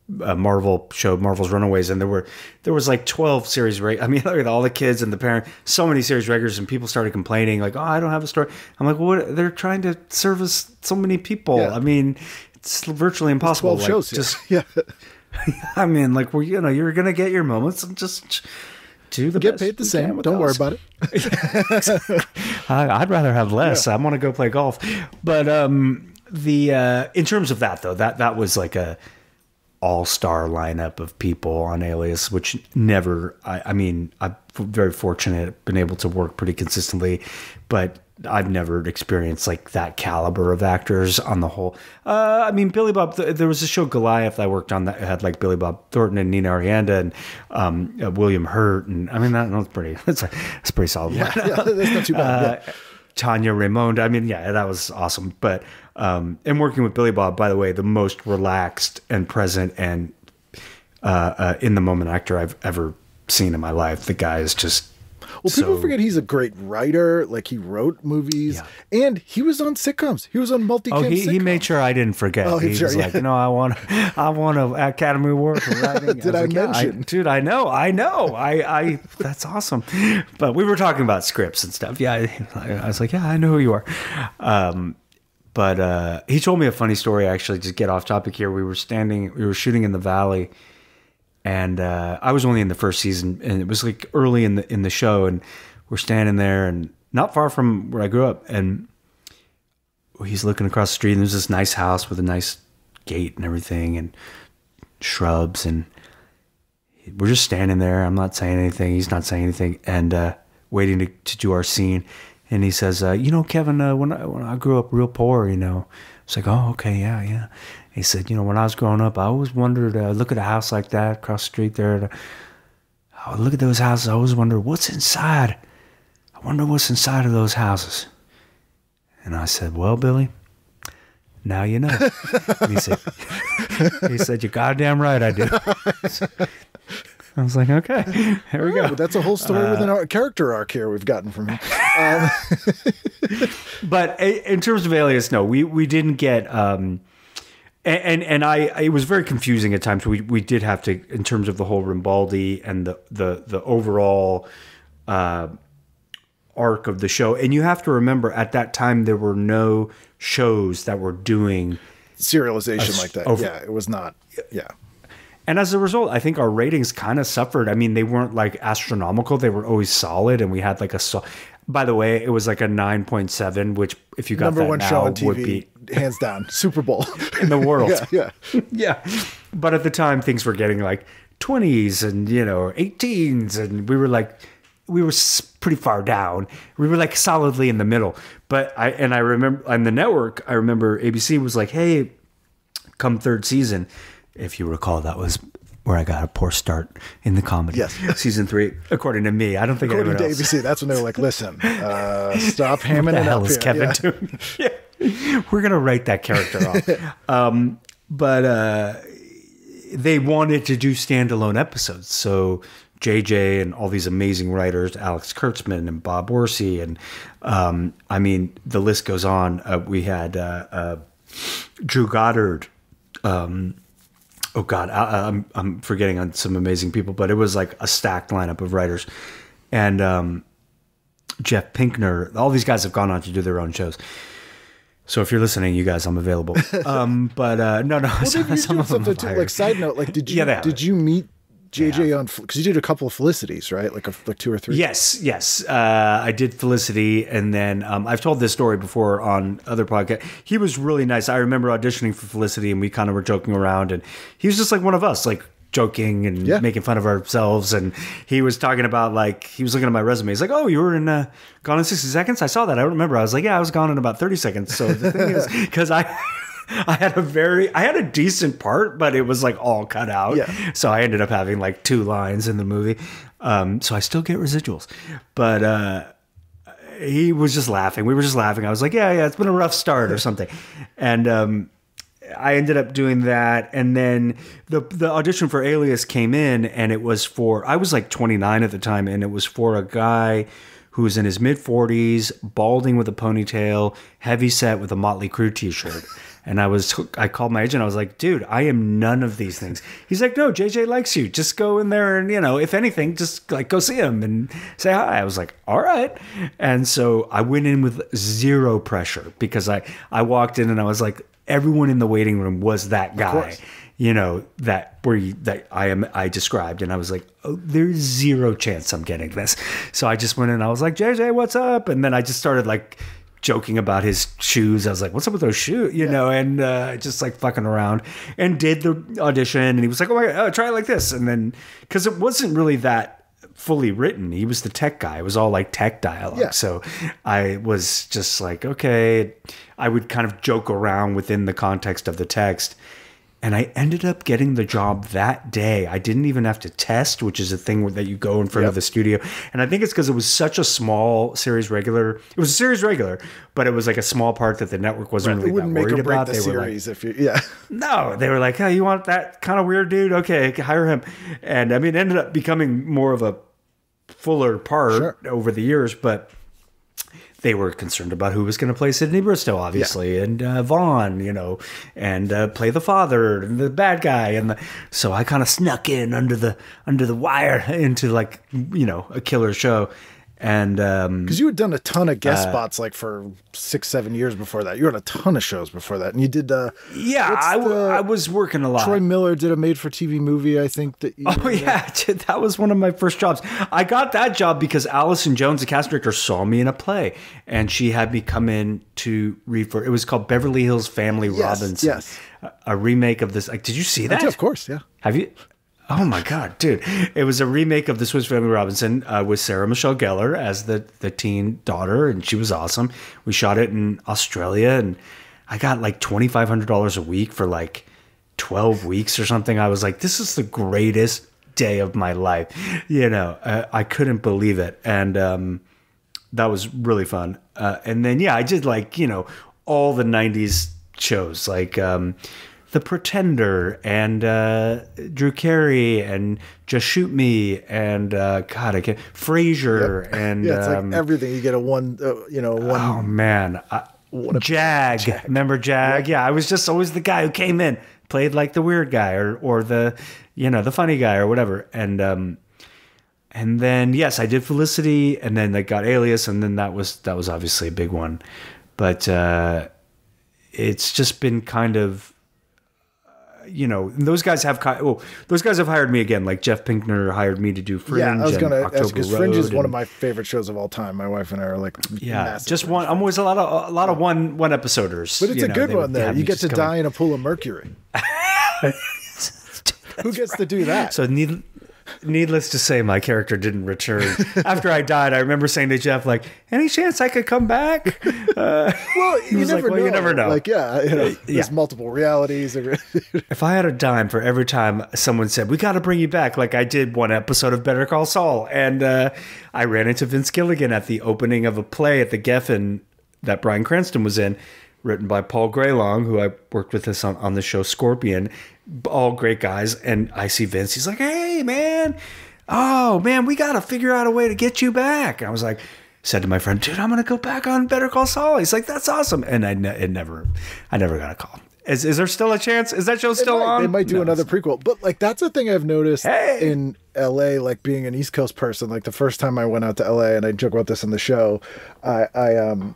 Marvel show, Marvel's Runaways, and there was like 12 series regulars. I mean, look at all the kids and the parents, so many series regulars, and people started complaining like, oh, I don't have a story. I'm like, what? They're trying to service so many people. Yeah. I mean, it's virtually impossible. 12 shows, just I mean, like, well, you're gonna get your moments and just do the get best paid the same. Don't worry about it. I'd rather have less. I want to go play golf. But in terms of that though, that was like a all-star lineup of people on Alias, which never, I mean, I'm very fortunate, been able to work pretty consistently, but I've never experienced like that caliber of actors on the whole. I mean, Billy Bob, there was a show Goliath I worked on that had like Billy Bob Thornton and Nina Arianda and William Hurt. And I mean, that's pretty, that's a pretty solid one. Yeah, that's not too bad. Yeah. Tanya Raymond. I mean, yeah, that was awesome. But, and working with Billy Bob, by the way, the most relaxed and present and in the moment actor I've ever seen in my life. The guy is just, well, people forget he's a great writer. Like, he wrote movies, and he was on sitcoms. He was on multicam sitcoms. He made sure I didn't forget. Oh, he was like, you know, I want an Academy Award for writing. Did I mention? Dude, I know. I that's awesome. But we were talking about scripts and stuff. Yeah, I was like, yeah, I know who you are. But he told me a funny story, actually, just get off topic here. We were shooting in the Valley. And I was only in the first season, and it was like early in the show, and we're standing there, and not far from where I grew up, and he's looking across the street, and there's this nice house with a nice gate and everything, and shrubs, and we're just standing there. I'm not saying anything. He's not saying anything, and waiting to do our scene. And he says, you know, Kevin, when I grew up real poor, you know, it's like, oh, okay, yeah. He said, you know, when I was growing up, I always wondered, look at a house like that across the street there. I would look at those houses. I always wonder what's inside. I wonder what's inside of those houses. And I said, well, Billy, now you know. he said, you're goddamn right, I do. I was like, okay, here we go. But that's a whole story within our character arc here we've gotten from him. But in terms of Alias, no, we didn't get... And it was very confusing at times. We did have to, in terms of the whole Rimbaldi and the overall arc of the show. And you have to remember, at that time, there were no shows that were doing serialization like that. Yeah, it was not. Yeah. And as a result, I think our ratings kind of suffered. I mean, they weren't like astronomical. They were always solid. And we had like by the way, it was like a 9.7, which if you got number that one now show on TV, would be hands down, Super Bowl in the world. Yeah. But at the time, things were getting like 20s and, you know, 18s. And we were pretty far down. We were like solidly in the middle. But I remember on the network, I remember ABC was like, hey, come third season. If you recall, that was where I got a poor start in the comedy. Yes. Season 3, according to me. I don't think according anyone to else. ABC, that's when they were like, listen, stop hamming what the it hell up is here. Kevin doing? Yeah. We're going to write that character off. But they wanted to do standalone episodes. So JJ and all these amazing writers, Alex Kurtzman and Bob Orsi, and I mean, the list goes on. We had Drew Goddard. Oh God, I'm forgetting on some amazing people, but it was like a stacked lineup of writers, and Jeff Pinkner. All these guys have gone on to do their own shows. So if you're listening, you guys, I'm available. But no. Well, some of them too. Like, side note, like, did you meet JJ on, because you did a couple of Felicities, right? Like 2 or 3. Yes. I did Felicity, and then I've told this story before on other podcasts. He was really nice. I remember auditioning for Felicity, and we kind of were joking around, and he was just like one of us, like joking and making fun of ourselves. And he was talking about, like, he was looking at my resume. He's like, "Oh, you were in Gone in 60 Seconds? I saw that. I don't remember." I was like, "Yeah, I was gone in about 30 seconds." So the thing is, because I had a decent part, but it was like all cut out. Yeah. So I ended up having like 2 lines in the movie. So I still get residuals, but he was just laughing. We were just laughing. I was like, yeah, it's been a rough start or something. And I ended up doing that. And then the audition for Alias came in, and it was I was like 29 at the time, and it was for a guy who was in his mid-40s, balding with a ponytail, heavy set with a Motley Crue t-shirt. And I called my agent. I was like, dude, I am none of these things. He's like, no, JJ likes you. Just go in there and, you know, if anything, just like go see him and say hi. I was like, all right. And so I went in with zero pressure, because I walked in and I was like, everyone in the waiting room was that guy. that I described. And I was like, oh, there's zero chance I'm getting this. So I just went in and I was like, JJ, what's up? And then I just started like joking about his shoes. I was like, what's up with those shoes? And just like fucking around, and did the audition. And he was like, oh my God, try it like this. And then, cause it wasn't really that fully written. He was the tech guy. It was all like tech dialogue. Yeah. So I was just like, okay, I would kind of joke around within the context of the text. And I ended up getting the job that day. I didn't even have to test, which is a thing that you go in front of the studio. And I think it's because it was such a small series regular. It was a series regular, but it was like a small part that the network wasn't really that worried about. The series were like, no, they were like, hey, you want that kind of weird dude? Okay, hire him. And I mean, it ended up becoming more of a fuller part over the years, but they were concerned about who was going to play Sidney Bristow, obviously, and Vaughn, and play the father and the bad guy, so I kind of snuck in under the wire into like a killer show, and because you had done a ton of guest spots like for 6-7 years before that. You were on a ton of shows before that, and you did I was working a lot. Troy Miller did a made-for-TV movie, I think. That was one of my first jobs. I got that job because Allison Jones, the cast director, saw me in a play, and she had me come in to read for. It was called Beverly Hills Family Robinson. Yes, a remake of this. Like, did you see that? Of course, yeah. Have you? Oh my God, dude. It was a remake of The Swiss Family Robinson with Sarah Michelle Gellar as the teen daughter, and she was awesome. We shot it in Australia, and I got like $2,500 a week for like 12 weeks or something. I was like, this is the greatest day of my life. I couldn't believe it. And that was really fun. And then, I did like, all the 90s shows, like The Pretender and Drew Carey and Just Shoot Me and God, I can't Frasier and it's like everything. You get a one. Oh man, Jag. Remember Jag? Yeah, I was just always the guy who came in, played like the weird guy or the the funny guy or whatever. And then yes, I did Felicity, and then I got Alias, and then that was obviously a big one, but it's just been kind of. Those guys have hired me again. Like Jeff Pinkner hired me to do Fringe. Yeah, I was going to ask because Fringe is one of my my favorite shows of all time. My wife and I are like, just one. I'm always a lot of one episoders. But it's a good one there. You get to die in a pool of mercury. Who gets to do that? So needless to say, my character didn't return after I died. I remember saying to Jeff, like, any chance I could come back? Well, you never know. Like, there's multiple realities. If I had a dime for every time someone said, we got to bring you back, like I did one episode of Better Call Saul, and I ran into Vince Gilligan at the opening of a play at the Geffen that Bryan Cranston was in, written by Paul Greylong, who I worked with us on the show Scorpion. All great guys. And I see Vince. He's like, hey, man. Oh, man, we got to figure out a way to get you back. And I was like, said to my friend, dude, I'm going to go back on Better Call Saul. He's like, that's awesome. And I never got a call. Is there still a chance? Is that show still on? They might do another prequel. But like, that's a thing I've noticed in LA, like being an East Coast person. Like the first time I went out to LA, and I joke about this in the show, everyone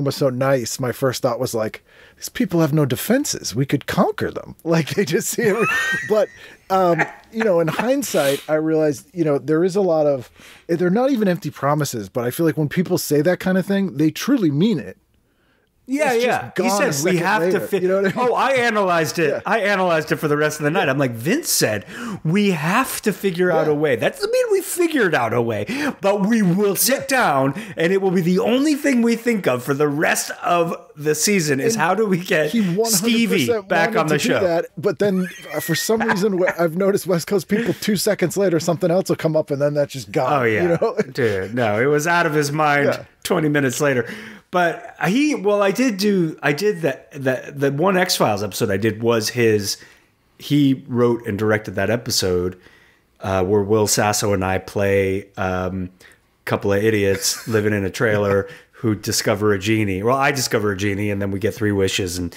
was so nice. My first thought was like, these people have no defenses. We could conquer them. Like they just see it. But, in hindsight, I realized, there is a lot of, they're not even empty promises, but I feel like when people say that kind of thing, they truly mean it. Yeah. He said we have to fit. Oh, I analyzed it. Yeah. I analyzed it for the rest of the night. I'm like, Vince said we have to figure out a way. That doesn't mean we figured out a way, but we will sit down, and it will be the only thing we think of for the rest of the season is how do we get Stevie back on the show. That, but then for some reason, I've noticed West Coast people 2 seconds later, something else will come up, and then that's just gone. Oh yeah, dude. No, it was out of his mind 20 minutes later. But I did the one X-Files episode I did was his. He wrote and directed that episode where Will Sasso and I play a couple of idiots living in a trailer who discover a genie. Well, I discover a genie, and then we get 3 wishes, and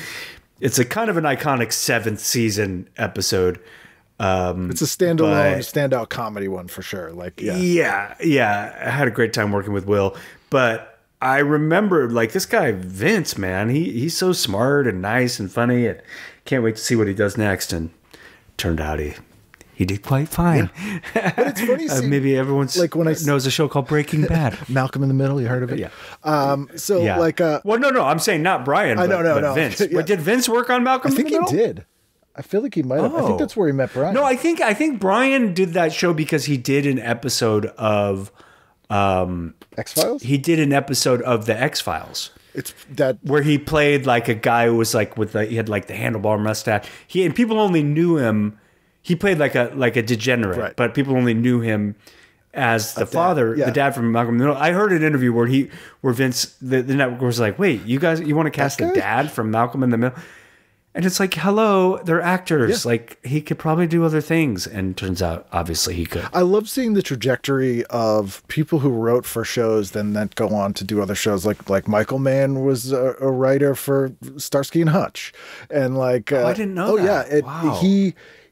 it's a kind of an iconic 7th season episode. It's a standout comedy one for sure. Like, yeah. I had a great time working with Will, but I remember like this guy Vince, man, he's so smart and nice and funny, and can't wait to see what he does next. And turned out he did quite fine. Yeah. But it's funny. Maybe everyone's like when I knows a show called Breaking Bad. Malcolm in the Middle. You heard of it? Yeah. Well, no. I'm saying not Brian. But Vince. Yeah. Did Vince work on Malcolm? I think in the Middle? he did. I feel like he might have. I think that's where he met Brian. No, I think Brian did that show because he did an episode of X-Files. He did an episode of the X-Files. It's that where he played like a guy who was like he had like the handlebar mustache. And people only knew him. He played like a degenerate, right. But people only knew him as the father, the dad from Malcolm in the Middle. I heard an interview where Vince, the network was like, "Wait, you want to cast the dad from Malcolm in the Middle?" And it's like, hello, they're actors. Yeah. Like, he could probably do other things. And turns out, obviously, he could. I love seeing the trajectory of people who wrote for shows then that go on to do other shows. Like Michael Mann was a writer for Starsky and Hutch. And like... I didn't know that. Yeah. Wow.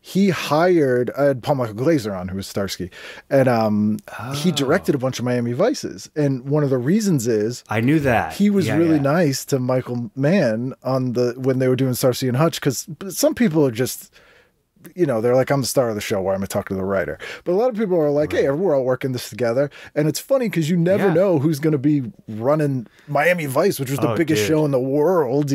He hired... I had Paul Michael Glaser on, who was Starsky. And he directed a bunch of Miami Vices. And one of the reasons is... I knew that. He was really nice to Michael Mann when they were doing Starsky and Hutch, because some people are just... they're like, I'm the star of the show. Why am I talking to the writer? But a lot of people are like, hey, we're all working this together. And it's funny because you never know who's going to be running Miami Vice, which was the biggest show in the world,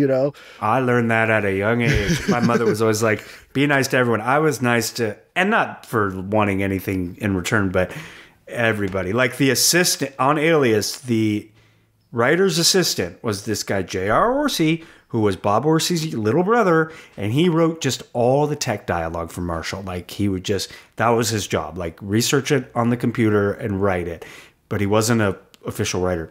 I learned that at a young age. My mother was always like, be nice to everyone. I was nice to, and not for wanting anything in return, but everybody. Like the assistant on Alias, the writer's assistant was this guy, J.R. Orsi, who was Bob Orsi's little brother, and he wrote just all the tech dialogue for Marshall. Like he would that was his job, like research it on the computer and write it. But he wasn't an official writer.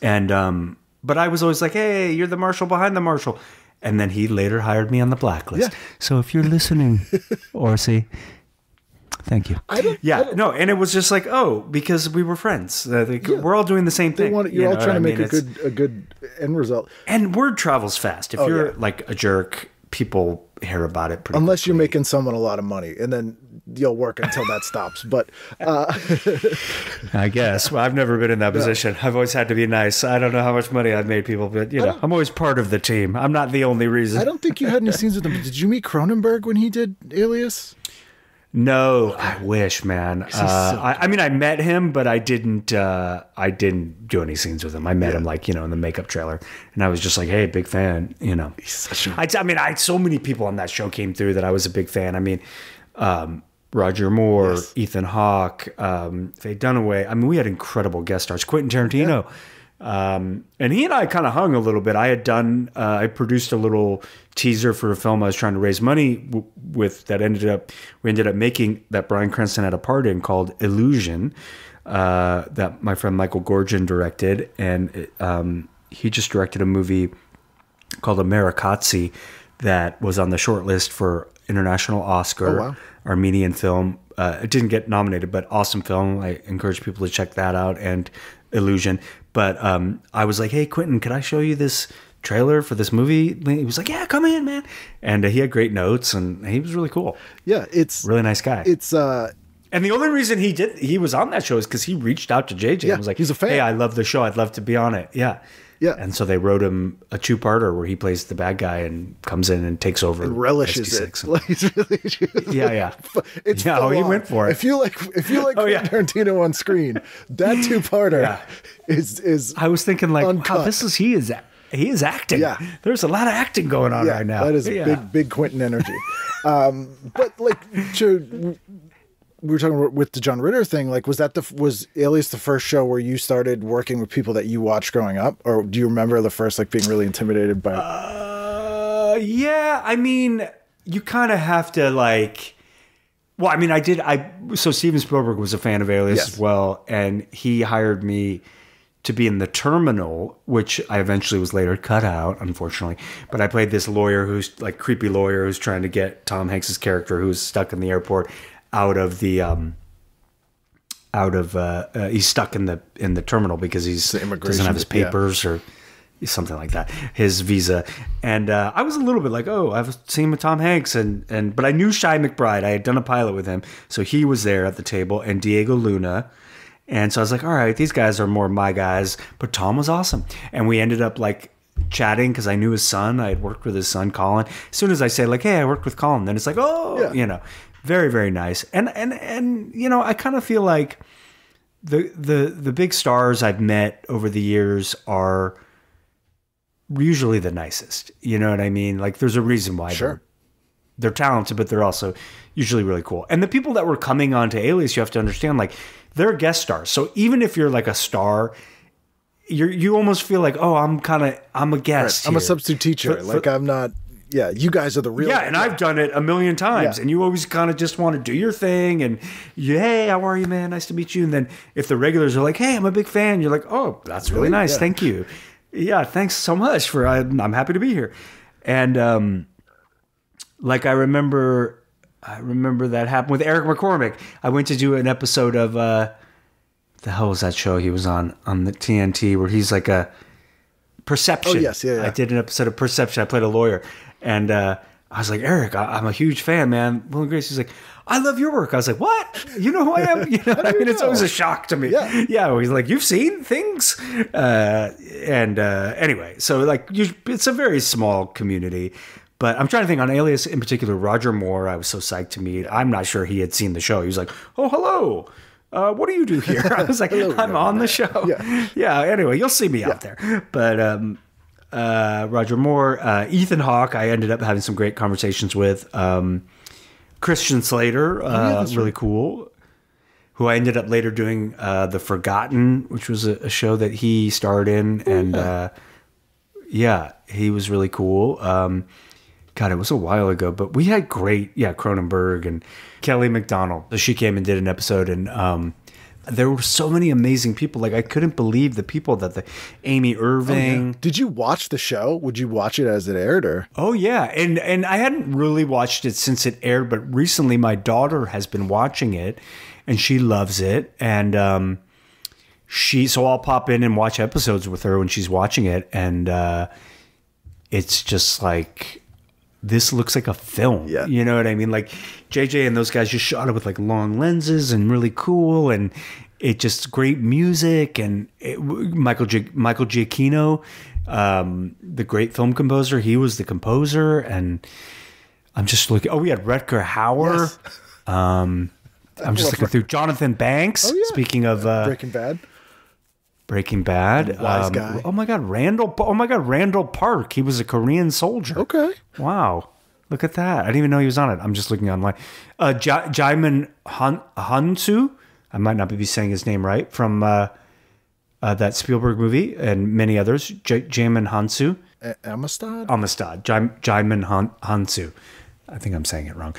And, but I was always like, hey, you're the Marshall behind the Marshall. And then he later hired me on the blacklist. Yeah. So if you're listening, Orsi, thank you. And it was just like, because we were friends. We're all doing the same thing. You're all trying to make a good end result. And word travels fast. If you're like a jerk, people hear about it pretty Unless quickly. You're making someone a lot of money, and then you'll work until that stops. But I guess. Well, I've never been in that position. I've always had to be nice. I don't know how much money I've made people, but I'm always part of the team. I'm not the only reason. I don't think you had any scenes with him. Did you meet Cronenberg when he did Alias? No, I wish, man. I mean, I met him, but I didn't do any scenes with him. I met him in the makeup trailer, and I was just like, hey, big fan, He's such a... so many people on that show came through that I was a big fan. I mean, Roger Moore, Ethan Hawke, Faye Dunaway. I mean, we had incredible guest stars. Quinten Tarantino. And he and I kind of hung a little bit. I produced a little teaser for a film I was trying to raise money with that we ended up making, that Bryan Cranston had a part in, called Illusion, that my friend Michael Gorgon directed. And he just directed a movie called Amerikatsi that was on the short list for International Oscar, Armenian film. It didn't get nominated, but awesome film. I encourage people to check that out, and Illusion. But I was like, hey, Quinten, could I show you this trailer for this movie? He was like, yeah, come in, man. And he had great notes, and he was really cool. Yeah, it's... Really nice guy. It's... And the only reason he was on that show is because he reached out to JJ and was like, he's a fan. Hey, I love the show. I'd love to be on it. Yeah. Yeah. And so they wrote him a two-parter where he plays the bad guy and comes in and takes over. And relishes it. Like, it's really it's he went for it. If you like Quentin Tarantino on screen, that two-parter is I was thinking like, uncut. Wow, he is acting. Yeah. There's a lot of acting going on right now. That is big Quentin energy. But like we were talking about with the John Ritter thing, like was Alias the first show where you started working with people that you watched growing up? Or do you remember the first like being really intimidated by I mean, you kind of have to like, well, I mean, so Steven Spielberg was a fan of Alias as well, and he hired me to be in The Terminal, which I eventually was later cut out, unfortunately. But I played this lawyer who's like creepy lawyer who's trying to get Tom Hanks's character who's stuck in the airport out of the he's stuck in the terminal because he doesn't have his papers or something like that, his visa. And I was a little bit like, I've seen with Tom Hanks but I knew Shai McBride. I had done a pilot with him, so he was there at the table, and Diego Luna. And so I was like, all right, these guys are more my guys, but Tom was awesome. And we ended up like chatting because I knew his son. I had worked with his son, Colin. As soon as I say like, hey, I worked with Colin, then it's like, oh, you know, very, very nice. And you know, I kind of feel like the big stars I've met over the years are usually the nicest. You know what I mean? Like there's a reason why they're talented, but they're also usually really cool. And the people that were coming on to Alias, you have to understand, like they're guest stars. So even if you're like a star, you almost feel like, oh, I'm a guest. Right. I'm a substitute teacher. Like I'm not. Yeah, you guys are the real. Yeah, and I've done it a million times, and you always kind of just want to do your thing, and hey, how are you, man? Nice to meet you. And then if the regulars are like, hey, I'm a big fan, you're like, oh, that's really nice. Yeah. Thank you. Yeah, thanks so much I'm happy to be here. And like I remember that happened with Eric McCormick. I went to do an episode of the hell was that show he was on the TNT where he's like a Perception. Oh yes, yeah. I did an episode of Perception. I played a lawyer, and I was like, Eric, I'm a huge fan, man. Will and Grace. He's like, I love your work. I was like, what? You know who I am? You know what I mean? It's always a shock to me. Yeah. He's like, you've seen things, anyway. So like, it's a very small community. But I'm trying to think on Alias in particular, Roger Moore, I was so psyched to meet. I'm not sure he had seen the show. He was like, oh, hello. What do you do here? I was like, hello, I'm on the show. Yeah. Anyway, you'll see me out there. But Roger Moore, Ethan Hawke, I ended up having some great conversations with. Christian Slater, really cool. Who I ended up later doing The Forgotten, which was a show that he starred in. And he was really cool. God, it was a while ago, but we had great, Cronenberg and Kelly McDonald. So she came and did an episode, and there were so many amazing people. Like I couldn't believe the people that Amy Irving. Oh, yeah. Did you watch the show? Would you watch it as it aired, or? Oh yeah, and I hadn't really watched it since it aired, but recently my daughter has been watching it, and she loves it, and so I'll pop in and watch episodes with her when she's watching it, and it's just like. This looks like a film. Yeah. You know what I mean? Like JJ and those guys just shot it with like long lenses and really cool. And it just great music. And Michael Giacchino, the great film composer, he was the composer. And I'm just looking. Oh, we had Rutger Hauer. Yes. I'm just looking through Jonathan Banks. Oh, yeah. Speaking of Breaking Bad. Wise guy. Oh my God, Randall Park. He was a Korean soldier. Okay. Wow. Look at that. I didn't even know he was on it. I'm just looking online. Jaimin Hansu. I might not be saying his name right. From that Spielberg movie and many others. Jaimin Hansu. Amistad? Jaimin Hansu. I think I'm saying it wrong.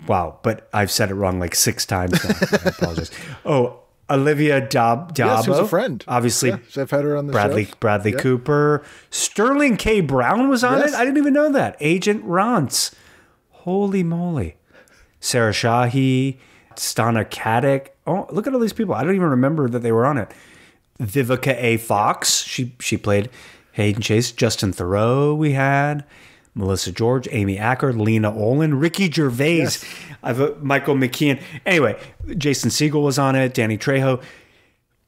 Wow. But I've said it wrong like 6 times now. I apologize. Oh, Olivia Dabo. Yes, who's a friend. Obviously. Yeah, so I've had her on the show. Bradley Cooper. Sterling K. Brown was on it? I didn't even know that. Agent Rance. Holy moly. Sarah Shahi. Stana Katic. Oh, look at all these people. I don't even remember that they were on it. Vivica A. Fox. She played Hayden Chase. Justin Theroux we had. Melissa George, Amy Acker, Lena Olin, Ricky Gervais, yes. Michael McKean. Anyway, Jason Segel was on it, Danny Trejo.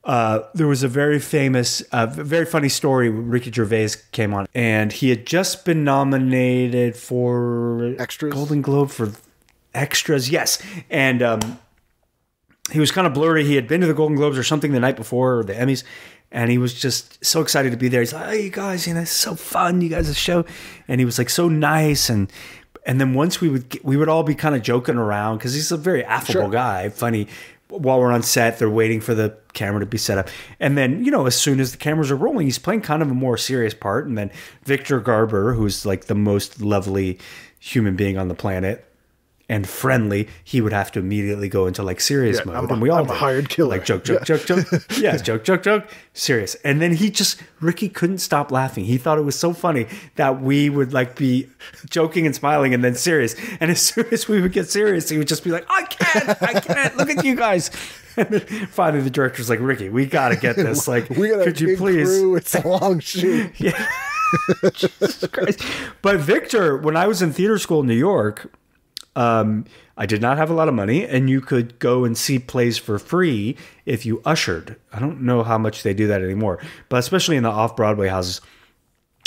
There was a very famous, very funny story. Ricky Gervais came on, and he had just been nominated for Extras? Golden Globe for Extras, yes. And he was kind of blurry. He had been to the Golden Globes or something the night before, or the Emmys. And he was just so excited to be there. He's like, "Hey, you guys, it's so fun. You guys, a show." And he was like so nice. And then once we would all be kind of joking around because he's a very affable guy, funny. While we're on set, they're waiting for the camera to be set up. And then, as soon as the cameras are rolling, he's playing kind of a more serious part. And then Victor Garber, who's like the most lovely human being on the planet, and friendly, he would have to immediately go into like serious mode. And we all I'm a hired killer. Like joke. Yeah, joke. Serious. And then Ricky couldn't stop laughing. He thought it was so funny that we would like be joking and smiling and then serious. And as soon as we would get serious, he would just be like, I can't, look at you guys. And then finally the director's like, Ricky, we got to get this. Like, we got could you please? Crew. It's a long shoot. Yeah. Jesus Christ. But Victor, when I was in theater school in New York, I did not have a lot of money, and you could go and see plays for free if you ushered. I don't know how much they do that anymore, but especially in the off-Broadway houses.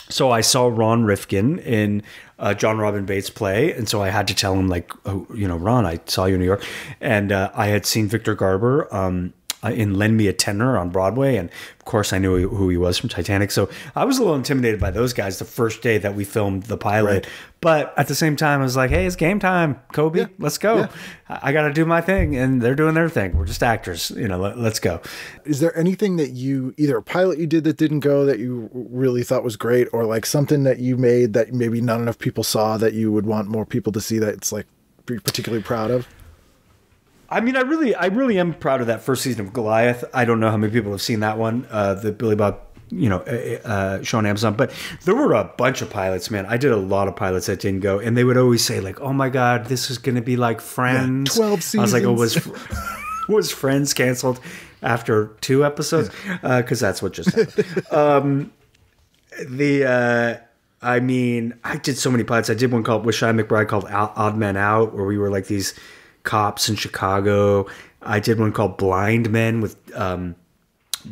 So I saw Ron Rifkin in John Robin Bates' play, and so I had to tell him, like, oh, you know, Ron, I saw you in New York. And I had seen Victor Garber in Lend Me a Tenor on Broadway, and of course I knew who he was from Titanic. So I was a little intimidated by those guys the first day that we filmed the pilot. Right. But at the same time, I was like, hey, it's game time, Kobe. Let's go. Yeah. I got to do my thing, and they're doing their thing. We're just actors. You know, let's go. Is there anything that you, either a pilot you did that didn't go that you really thought was great, or like something that you made that maybe not enough people saw that you would want more people to see that it's like particularly proud of? I mean, I really am proud of that first season of Goliath. I don't know how many people have seen that one, the Billy Bob, show on Amazon. But there were a bunch of pilots, man. I did a lot of pilots that didn't go, and they would always say, like, "Oh my God, this is going to be like Friends." 12 seasons. I was like, "Oh, was Friends canceled after 2 episodes?" Because that's what just happened. I mean, I did so many pilots. I did one called with Shia McBride called Odd Man Out, where we were like these cops in Chicago. I did one called Blind Men with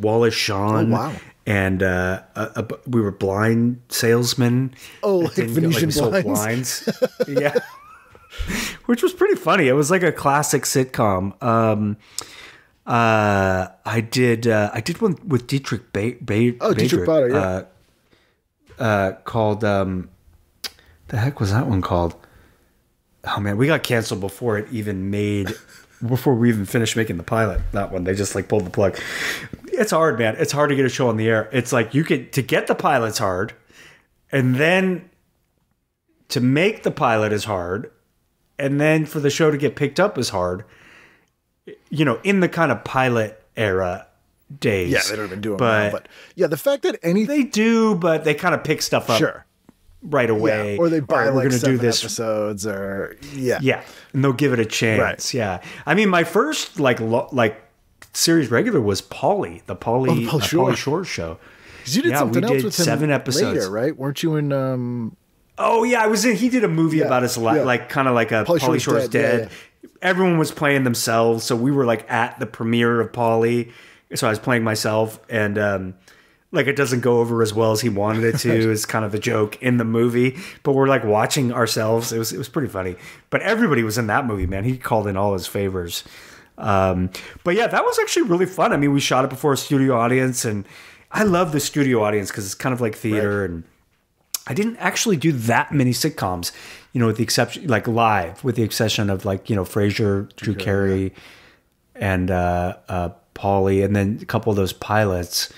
Wallace Shawn. Oh, wow. And we were blind salesmen. Oh, like Venetian blinds. Yeah. Which was pretty funny. It was like a classic sitcom. I did one with Dietrich Bader. Dietrich Bader, yeah. Called the heck was that one called? Oh man, we got canceled before we even finished making the pilot. That one, they just like pulled the plug. It's hard, man. It's hard to get a show on the air. It's like to get the pilot's hard, and then to make the pilot is hard, and then for the show to get picked up is hard. You know, in the kind of pilot era days. Yeah, they don't even do them now, but yeah, the fact that they do, but they kind of pick stuff up. Sure. Right away, or they buy like 7 do this episodes, or and they'll give it a chance. Right. Yeah, I mean, my first like series regular was Paulie, the Paulie Shore show. You did something else with him 7 episodes later, right? Weren't you in? Oh yeah, I was in. He did a movie about his life, like kind of like a Paulie Shore's Dead. Yeah. Everyone was playing themselves, so we were like at the premiere of Paulie. So I was playing myself, and like it doesn't go over as well as he wanted it to is kind of the joke in the movie, but we're like watching ourselves. It was pretty funny, but everybody was in that movie, man. He called in all his favors. But yeah, that was actually really fun. I mean, we shot it before a studio audience, and I love the studio audience because it's kind of like theater. Right. And I didn't actually do that many sitcoms, with the exception, like live, with the exception of like, Frasier, Drew Carey, and Paulie, and then a couple of those pilots.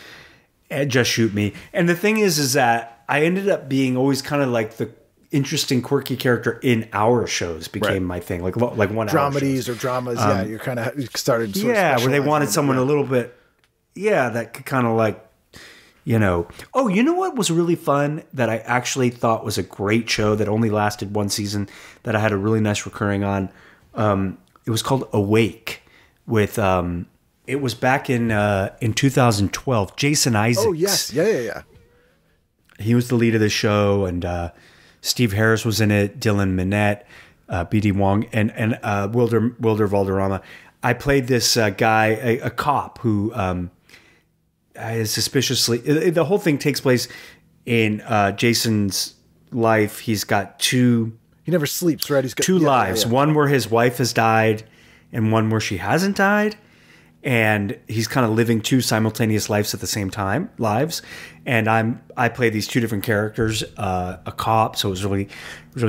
Just Shoot Me. And the thing is that I ended up being always kind of like the interesting, quirky character in our shows became my thing. Like 1 hour dramedies or dramas. Yeah, you kind of started. Where they wanted someone a little bit. Yeah, that could kind of like, Oh, you know what was really fun that I actually thought was a great show that only lasted 1 season that I had a really nice recurring on. It was called Awake with. It was back in 2012. Jason Isaacs. Oh, yes. Yeah. He was the lead of the show, and Steve Harris was in it, Dylan Minnette, B.D. Wong, and Wilder Valderrama. I played this guy, a cop, who is suspiciously... The whole thing takes place in Jason's life. He's got 2... He never sleeps, right? He's got 2 lives. Yeah. One where his wife has died, and one where she hasn't died. And he's kind of living 2 simultaneous lives at the same time, and I play these 2 different characters, a cop, so it was really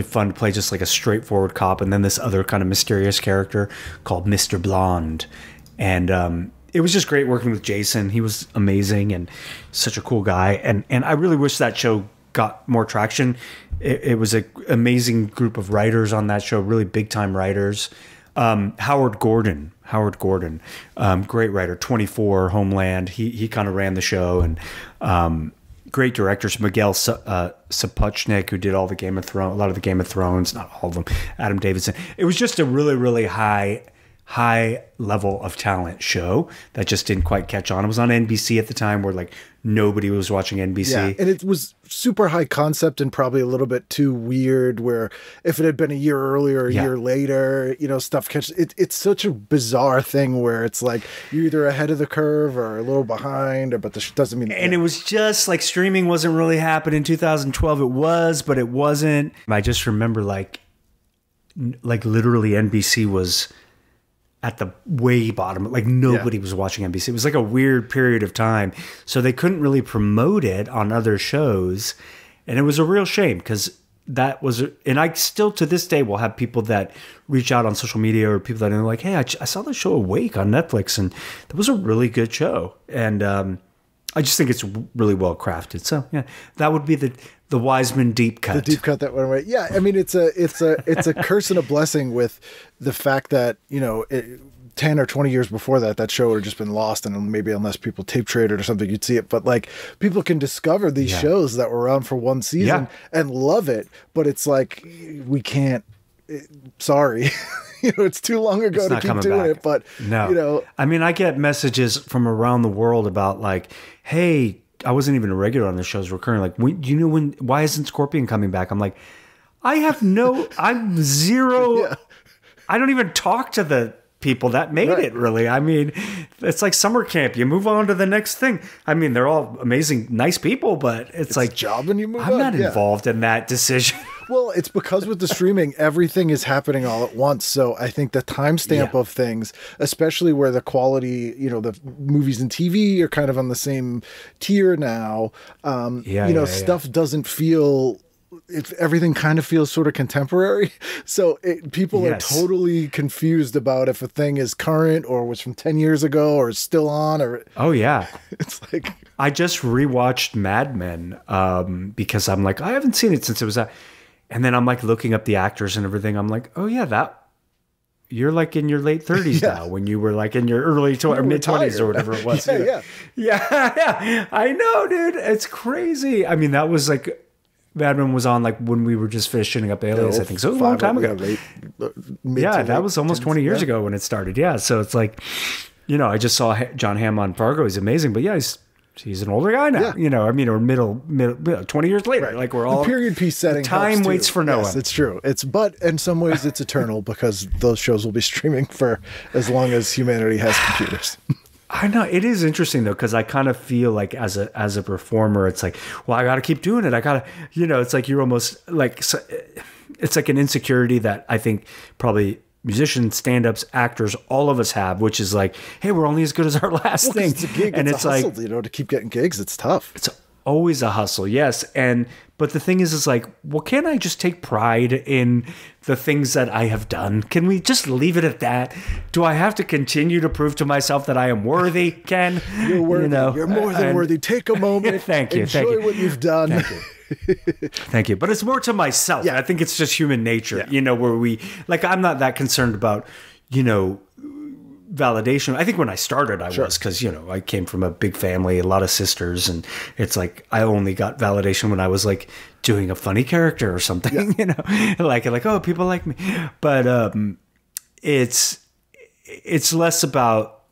fun to play just like a straightforward cop, and then this other kind of mysterious character called Mr. Blonde, and it was just great working with Jason. He was amazing and such a cool guy, and I really wish that show got more traction. It was an amazing group of writers on that show, really big time writers. Howard Gordon, great writer, 24, Homeland. He kind of ran the show, and great directors. Miguel Sapochnik, who did all the Game of Thrones, a lot of the Game of Thrones, not all of them. Adam Davidson. It was just a really, really high high level of talent show that just didn't quite catch on. It was on NBC at the time where like nobody was watching NBC. Yeah, and it was super high concept and probably a little bit too weird where if it had been a year earlier or a year later, you know, stuff catches. It's such a bizarre thing where it's like you're either ahead of the curve or a little behind, but this doesn't mean... And it was just like streaming wasn't really happening in 2012. It was, but it wasn't. I just remember like literally NBC was at the way bottom. Like nobody was watching NBC. It was like a weird period of time. So they couldn't really promote it on other shows. And it was a real shame because that was, and I still to this day will have people that reach out on social media or people that are like, hey, I saw the show Awake on Netflix and that was a really good show. And I just think it's really well crafted. So yeah, that would be the Weisman deep cut. The deep cut that went away. Yeah, I mean it's a curse and a blessing with the fact that, you know, 10 or 20 years before that show would have just been lost, and maybe unless people tape traded or something, you'd see it. But like people can discover these shows that were around for one season and love it, but it's like we can't. Sorry, you know, it's too long ago to keep doing it. But no, you know, I mean, I get messages from around the world about like, hey, I wasn't even a regular on the show's recurring. Like, you know, why isn't Scorpion coming back? I'm like, I'm zero. Yeah. I don't even talk to the people that made it, really. I mean, it's like summer camp. You move on to the next thing. I mean, they're all amazing, nice people, but it's like a job and you move I'm on. not involved in that decision. Well, it's because with the streaming, everything is happening all at once. So I think the timestamp of things, especially where the quality, you know, the movies and TV are kind of on the same tier now, stuff doesn't feel... everything kind of feels sort of contemporary. So people are totally confused about if a thing is current or was from 10 years ago or is still on or... Oh, yeah. It's like... I just rewatched Mad Men because I'm like, I haven't seen it since it was out. And then I'm like looking up the actors and everything. I'm like, oh, yeah, you're like in your late 30s now when you were like in your early or mid 20s or whatever it was. Yeah. I know, dude. It's crazy. I mean, that was like... Mad Men was on like when we were just finishing up Alias, I think. So it was a long time ago. That was almost 20 years ago when it started. Yeah. So it's like, you know, I just saw John Hamm on Fargo. He's amazing. But yeah, he's an older guy now. You know, I mean, or middle 20 years later. Like we're all... The period piece setting time waits for no one. It's true. But in some ways it's eternal because those shows will be streaming for as long as humanity has computers. I know it is interesting though, because I kind of feel like as a performer, it's like, well, I got to keep doing it. I got to, you know, it's like you're almost like, it's like an insecurity that I think probably musicians, stand-ups, actors, all of us have, which is like, hey, we're only as good as our last thing. It's a gig. And it's hustle, like, you know, to keep getting gigs, it's tough. It's always a hustle, yes. But the thing is like, well, can't I just take pride in the things that I have done? Can we just leave it at that? Do I have to continue to prove to myself that I am worthy, Ken? You're worthy. You know, you're more than worthy. Take a moment. Thank you. Enjoy what you've done. Thank you. Thank you. But it's more to myself. Yeah. I think it's just human nature, you know, where we, like, I'm not that concerned about, you know, validation. I think when I started, I was, because, you know, I came from a big family, a lot of sisters, and it's like I only got validation when I was like doing a funny character or something, you know, like, oh, people like me. But it's less about,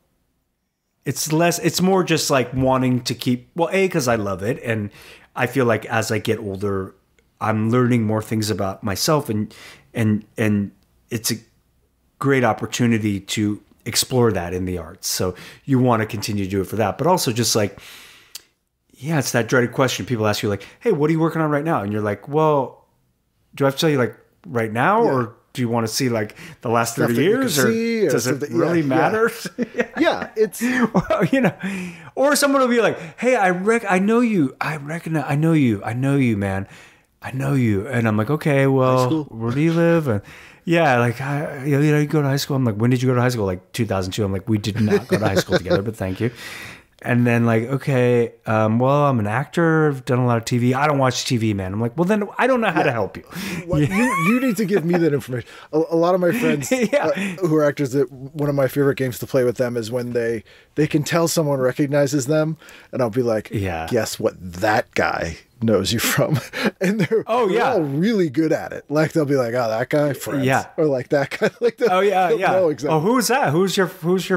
it's more just like wanting to keep, well, because I love it. And I feel like as I get older, I'm learning more things about myself, and it's a great opportunity to explore that in the arts. So you want to continue to do it for that, but also just like, yeah, it's that dreaded question. People ask you like, hey, what are you working on right now? And you're like, well, do I have to tell you like right now, or do you want to see like the last 30 years, or does it really matter? Yeah, it's, well, you know, or someone will be like, hey, I know you, man. I know you. And I'm like, okay, well, where do you live? And yeah, like, you know, you go to high school. I'm like, when did you go to high school? Like 2002. I'm like, we did not go to high school together, but thank you. And then like, okay, well, I'm an actor. I've done a lot of TV. I don't watch TV, man. I'm like, well, then I don't know how to help you. Well, you need to give me that information. A lot of my friends who are actors, that one of my favorite games to play with them is when they can tell someone recognizes them, and I'll be like, guess what that guy knows you from. And they're yeah. all really good at it. Like they'll be like, oh, that guy, Friends. Yeah. Or like that guy. Like that. Oh yeah, yeah. Know exactly. Oh, who's that? Who's your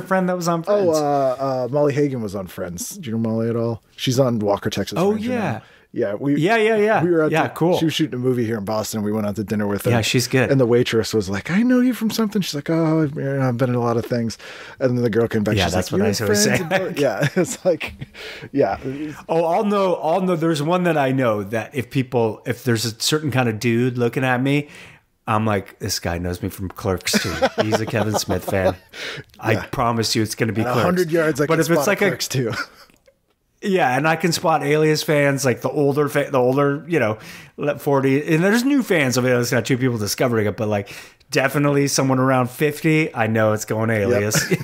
friend that was on Friends? Molly Hagan was on Friends. Do you know Molly at all? She's on Walker, Texas. Oh Ranger yeah. now. Yeah, yeah. We were cool. She was shooting a movie here in Boston. We went out to dinner with her. Yeah, she's good. And the waitress was like, "I know you from something." She's like, "Oh, I've been in a lot of things." And then the girl came back. Yeah, she's that's like, what I always say. Yeah, it's like, yeah. Oh, I'll know. There's one that I know that if there's a certain kind of dude looking at me, I'm like, this guy knows me from Clerks II. He's a Kevin Smith fan. I promise you, it's going to be Clerks. 100 yards, but if it's like Clerks too. Yeah, and I can spot Alias fans, like the older, 40, and there's new fans of Alias. Not two people discovering it, but like definitely someone around 50, I know it's going Alias. Yep.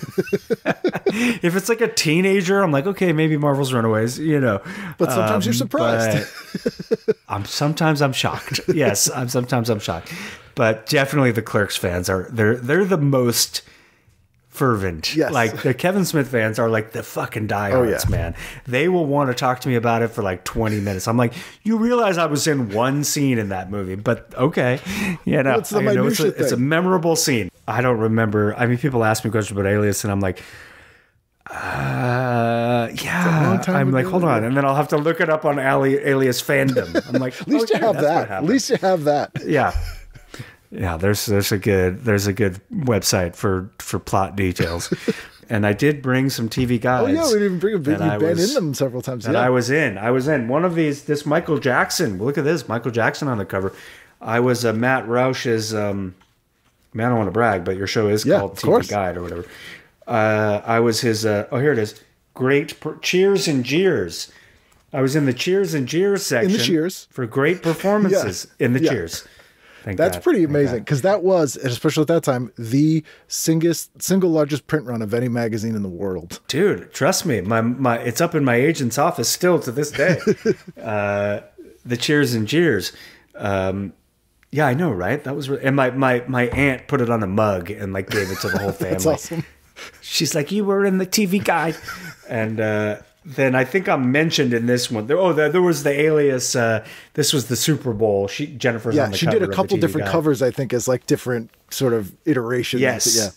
If it's like a teenager, I'm like, okay, maybe Marvel's Runaways, But sometimes you're surprised. Sometimes I'm shocked. Yes, sometimes I'm shocked. But definitely the Clerks fans they're the most fervent. Yes. Like the Kevin Smith fans are like the fucking diehards, man. They will want to talk to me about it for like 20 minutes. I'm like, you realize I was in one scene in that movie, but okay. It's the minutia it's a memorable scene. I don't remember. I mean, people ask me questions about Alias and I'm like, yeah. I'm like, hold on. And then I'll have to look it up on Alias fandom. I'm like, at least you have that. At least you have that. Yeah. Yeah, there's a good website for plot details, and I did bring some TV guides. Oh yeah, we didn't even bring them. You've been in them several times. That I was in one of these. This Michael Jackson. Look at this, Michael Jackson on the cover. I was Matt Roush's. Man, I don't want to brag, but your show is called TV Guide or whatever. I was his. Here it is. Cheers and Jeers. I was in the Cheers and Jeers section. In the Cheers for great performances in the Cheers. That's pretty amazing because that was, especially at that time, the single largest print run of any magazine in the world. Dude, trust me, my it's up in my agent's office still to this day. The Cheers and Jeers. Yeah, I know, right? That was and my aunt put it on a mug and like gave it to the whole family. That's awesome. She's like, you were in the TV Guide, and. Then I think I'm mentioned in this one. There was the Alias. This was the Super Bowl. Jennifer's on the cover. She did a couple different covers, I think, as like different sort of iterations. Yes. Yeah.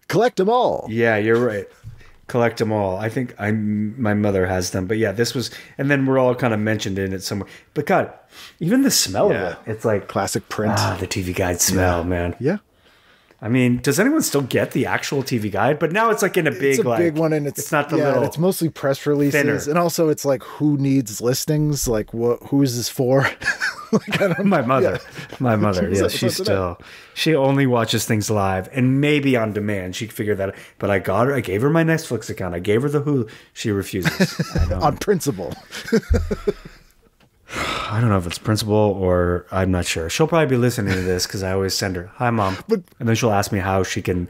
Collect them all. Yeah, you're right. Collect them all. I think my mother has them. But yeah, this was, and then we're all kind of mentioned in it somewhere. But God, even the smell of it, it's like classic print. The TV Guide smell, man. Yeah. I mean, does anyone still get the actual TV Guide? But now it's like in a big, big one, and it's not the little. It's mostly press releases, thinner. And also it's like who needs listings? Like who is this for? My mother. Yeah, she only watches things live and maybe on demand. She figured that out. But I gave her my Netflix account. I gave her the Hulu. She refuses. On principle. I don't know if it's principal or I'm not sure. She'll probably be listening to this because I always send her, "Hi, Mom," and then she'll ask me how she can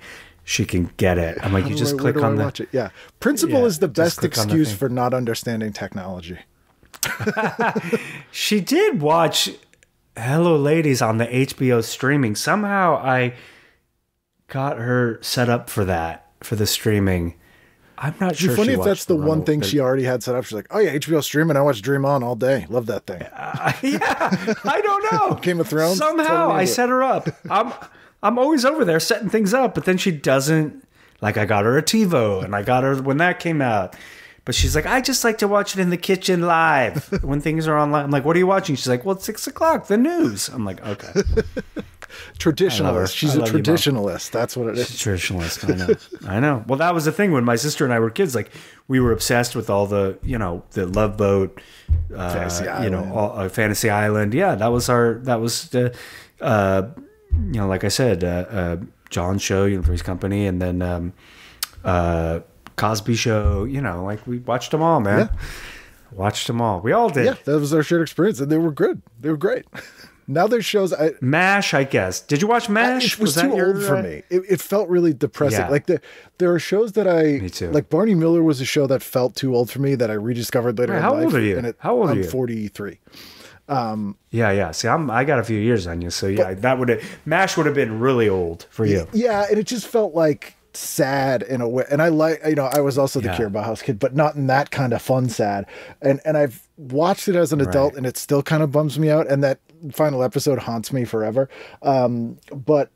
get it. I'm like, you just click on the. Watch it? Yeah, principal is the best excuse for not understanding technology. She did watch Hello Ladies on the HBO streaming. Somehow I got her set up for the streaming. I'm not sure. It's funny if that's the one thing she already had set up. She's like, oh yeah, HBO streaming. I watch Dream On all day. Love that thing. Yeah, I don't know. Game of Thrones. Somehow totally I set her up. I'm always over there setting things up, but then she doesn't. Like I got her a TiVo, and I got her when that came out. But she's like, I just like to watch it in the kitchen live when things are online. I'm like, what are you watching? She's like, well, it's 6:00, the news. I'm like, okay. Traditionalist. She's a traditionalist. That's what it is. She's a traditionalist. I know. Well, that was the thing when my sister and I were kids. Like, we were obsessed with all the, the Love Boat, Fantasy Island. Fantasy Island. Yeah, that was the, like I said, John's show, Three's Company, and then Cosby Show. Like we watched them all, man. Yeah. Watched them all. We all did. Yeah, that was our shared experience, and they were good. They were great. Now there's shows. MASH, I guess. Did you watch MASH? It was too old for me. It felt really depressing. Yeah. Like there are shows that Me too. Like Barney Miller was a show that felt too old for me that I rediscovered later in life. How old are you? How old are you? I'm 43. Yeah. See, I got a few years on you, so yeah, MASH would have been really old for you. Yeah, and it just felt like sad in a way. And I like, I was also the Cure Bauhaus kid, but not in that kind of fun sad. And I've watched it as an adult, and it still kind of bums me out. And that final episode haunts me forever. But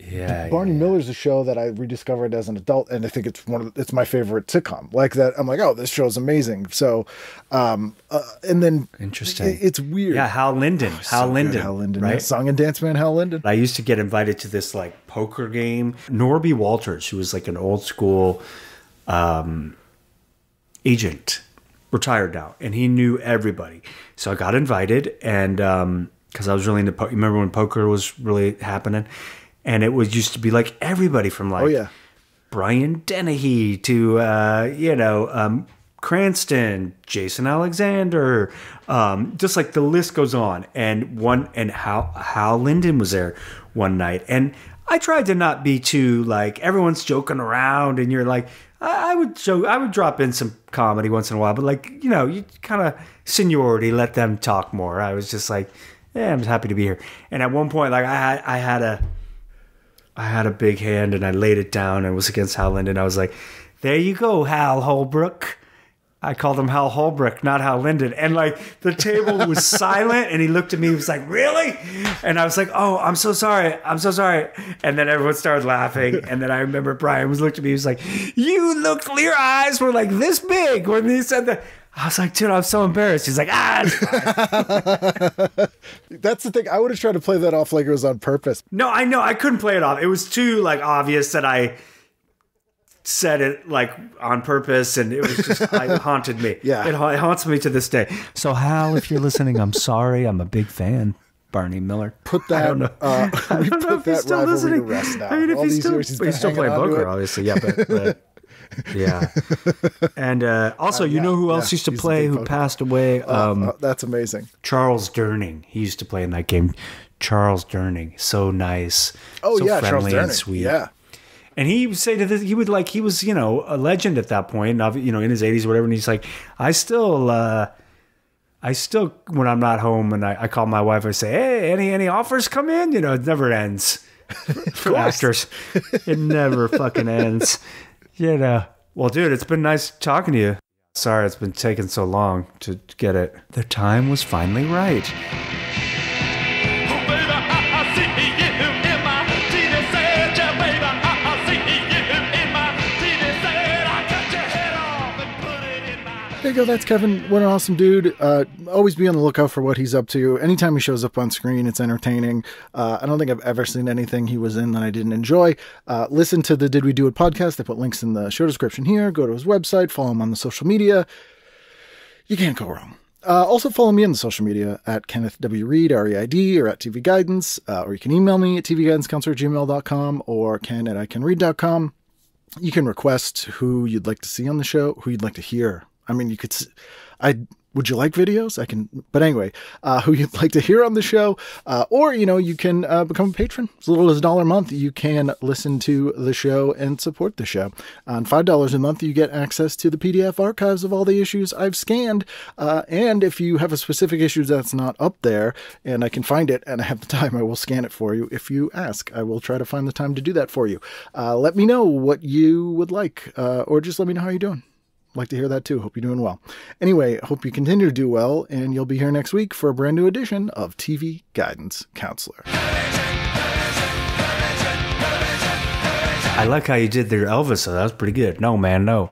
Barney Miller's a show that I rediscovered as an adult, and I think it's my favorite sitcom. Like that, I'm like, oh, this show's amazing. So, and then interesting. It's weird. Yeah, Hal Linden. Hal Linden, right? Yeah, Song and dance man, Hal Linden. I used to get invited to this like poker game. Norby Walters, who was like an old school agent, retired now, and he knew everybody. So I got invited, and because I was really into poker. Remember when poker was really happening? And it was used to be like everybody from like Brian Dennehy to, Cranston, Jason Alexander, just like the list goes on. And Hal Linden was there one night. And I tried to not be too like, everyone's joking around and you're like, I would drop in some comedy once in a while, but like, you kind of seniority, let them talk more. I was just like, yeah, I'm happy to be here. And at one point, like I had a big hand and I laid it down and it was against Hal Linden. I was like, there you go, Hal Holbrook. I called him Hal Holbrook, not Hal Linden. And like the table was silent and he looked at me, he was like, really? And I was like, oh, I'm so sorry. I'm so sorry. And then everyone started laughing. And then I remember Brian was looking at me, he was like, your eyes were like this big when he said that. I was like, dude, I'm so embarrassed. He's like, it's fine. That's the thing. I would have tried to play that off like it was on purpose. No, I know. I couldn't play it off. It was too like obvious that I said it like on purpose, and it was just it haunted me. Yeah. It haunts me to this day. So Hal, if you're listening, I'm sorry. I'm a big fan. Barney Miller. Put that. I don't know. I don't know if he's still listening. To rest now. I mean, if he's still playing poker, obviously. Yeah, but yeah. And also, who else used to play who passed away? That's amazing. Charles Durning. He used to play in that game. Charles Durning. So nice. Oh, so yeah. friendly Charles Durning. And sweet. Yeah. And he would say to this, he was, a legend at that point, in his 80s or whatever. And he's like, I still, when I'm not home and I call my wife, I say, hey, any offers come in? It never ends. For actors. It never fucking ends. Well, dude, it's been nice talking to you. Sorry it's been taking so long to get it. The time was finally right. There you go. That's Kevin. What an awesome dude. Always be on the lookout for what he's up to. Anytime he shows up on screen, it's entertaining. I don't think I've ever seen anything he was in that I didn't enjoy. Listen to the Did We Do It podcast. I put links in the show description here. Go to his website. Follow him on the social media. You can't go wrong. Also follow me on the social media at Kenneth W. Reed, R-E-I-D, or at TV Guidance. Or you can email me at tvguidancecounselor@gmail.com or ken@icanread.com. You can request who you'd like to see on the show, who you'd like to hear. I mean, you could, would you like videos? I can, but anyway, who you'd like to hear on the show, or, you can become a patron. As little as $1 a month, you can listen to the show and support the show. On $5 a month, you get access to the PDF archives of all the issues I've scanned. And if you have a specific issue that's not up there and I can find it and I have the time, I will scan it for you. If you ask, I will try to find the time to do that for you. Let me know what you would like, or just let me know how you're doing. Like to hear that too. Hope you're doing well. Anyway, hope you continue to do well, and you'll be here next week for a brand new edition of TV Guidance Counselor. I like how you did their Elvis, so that was pretty good. No, man, no.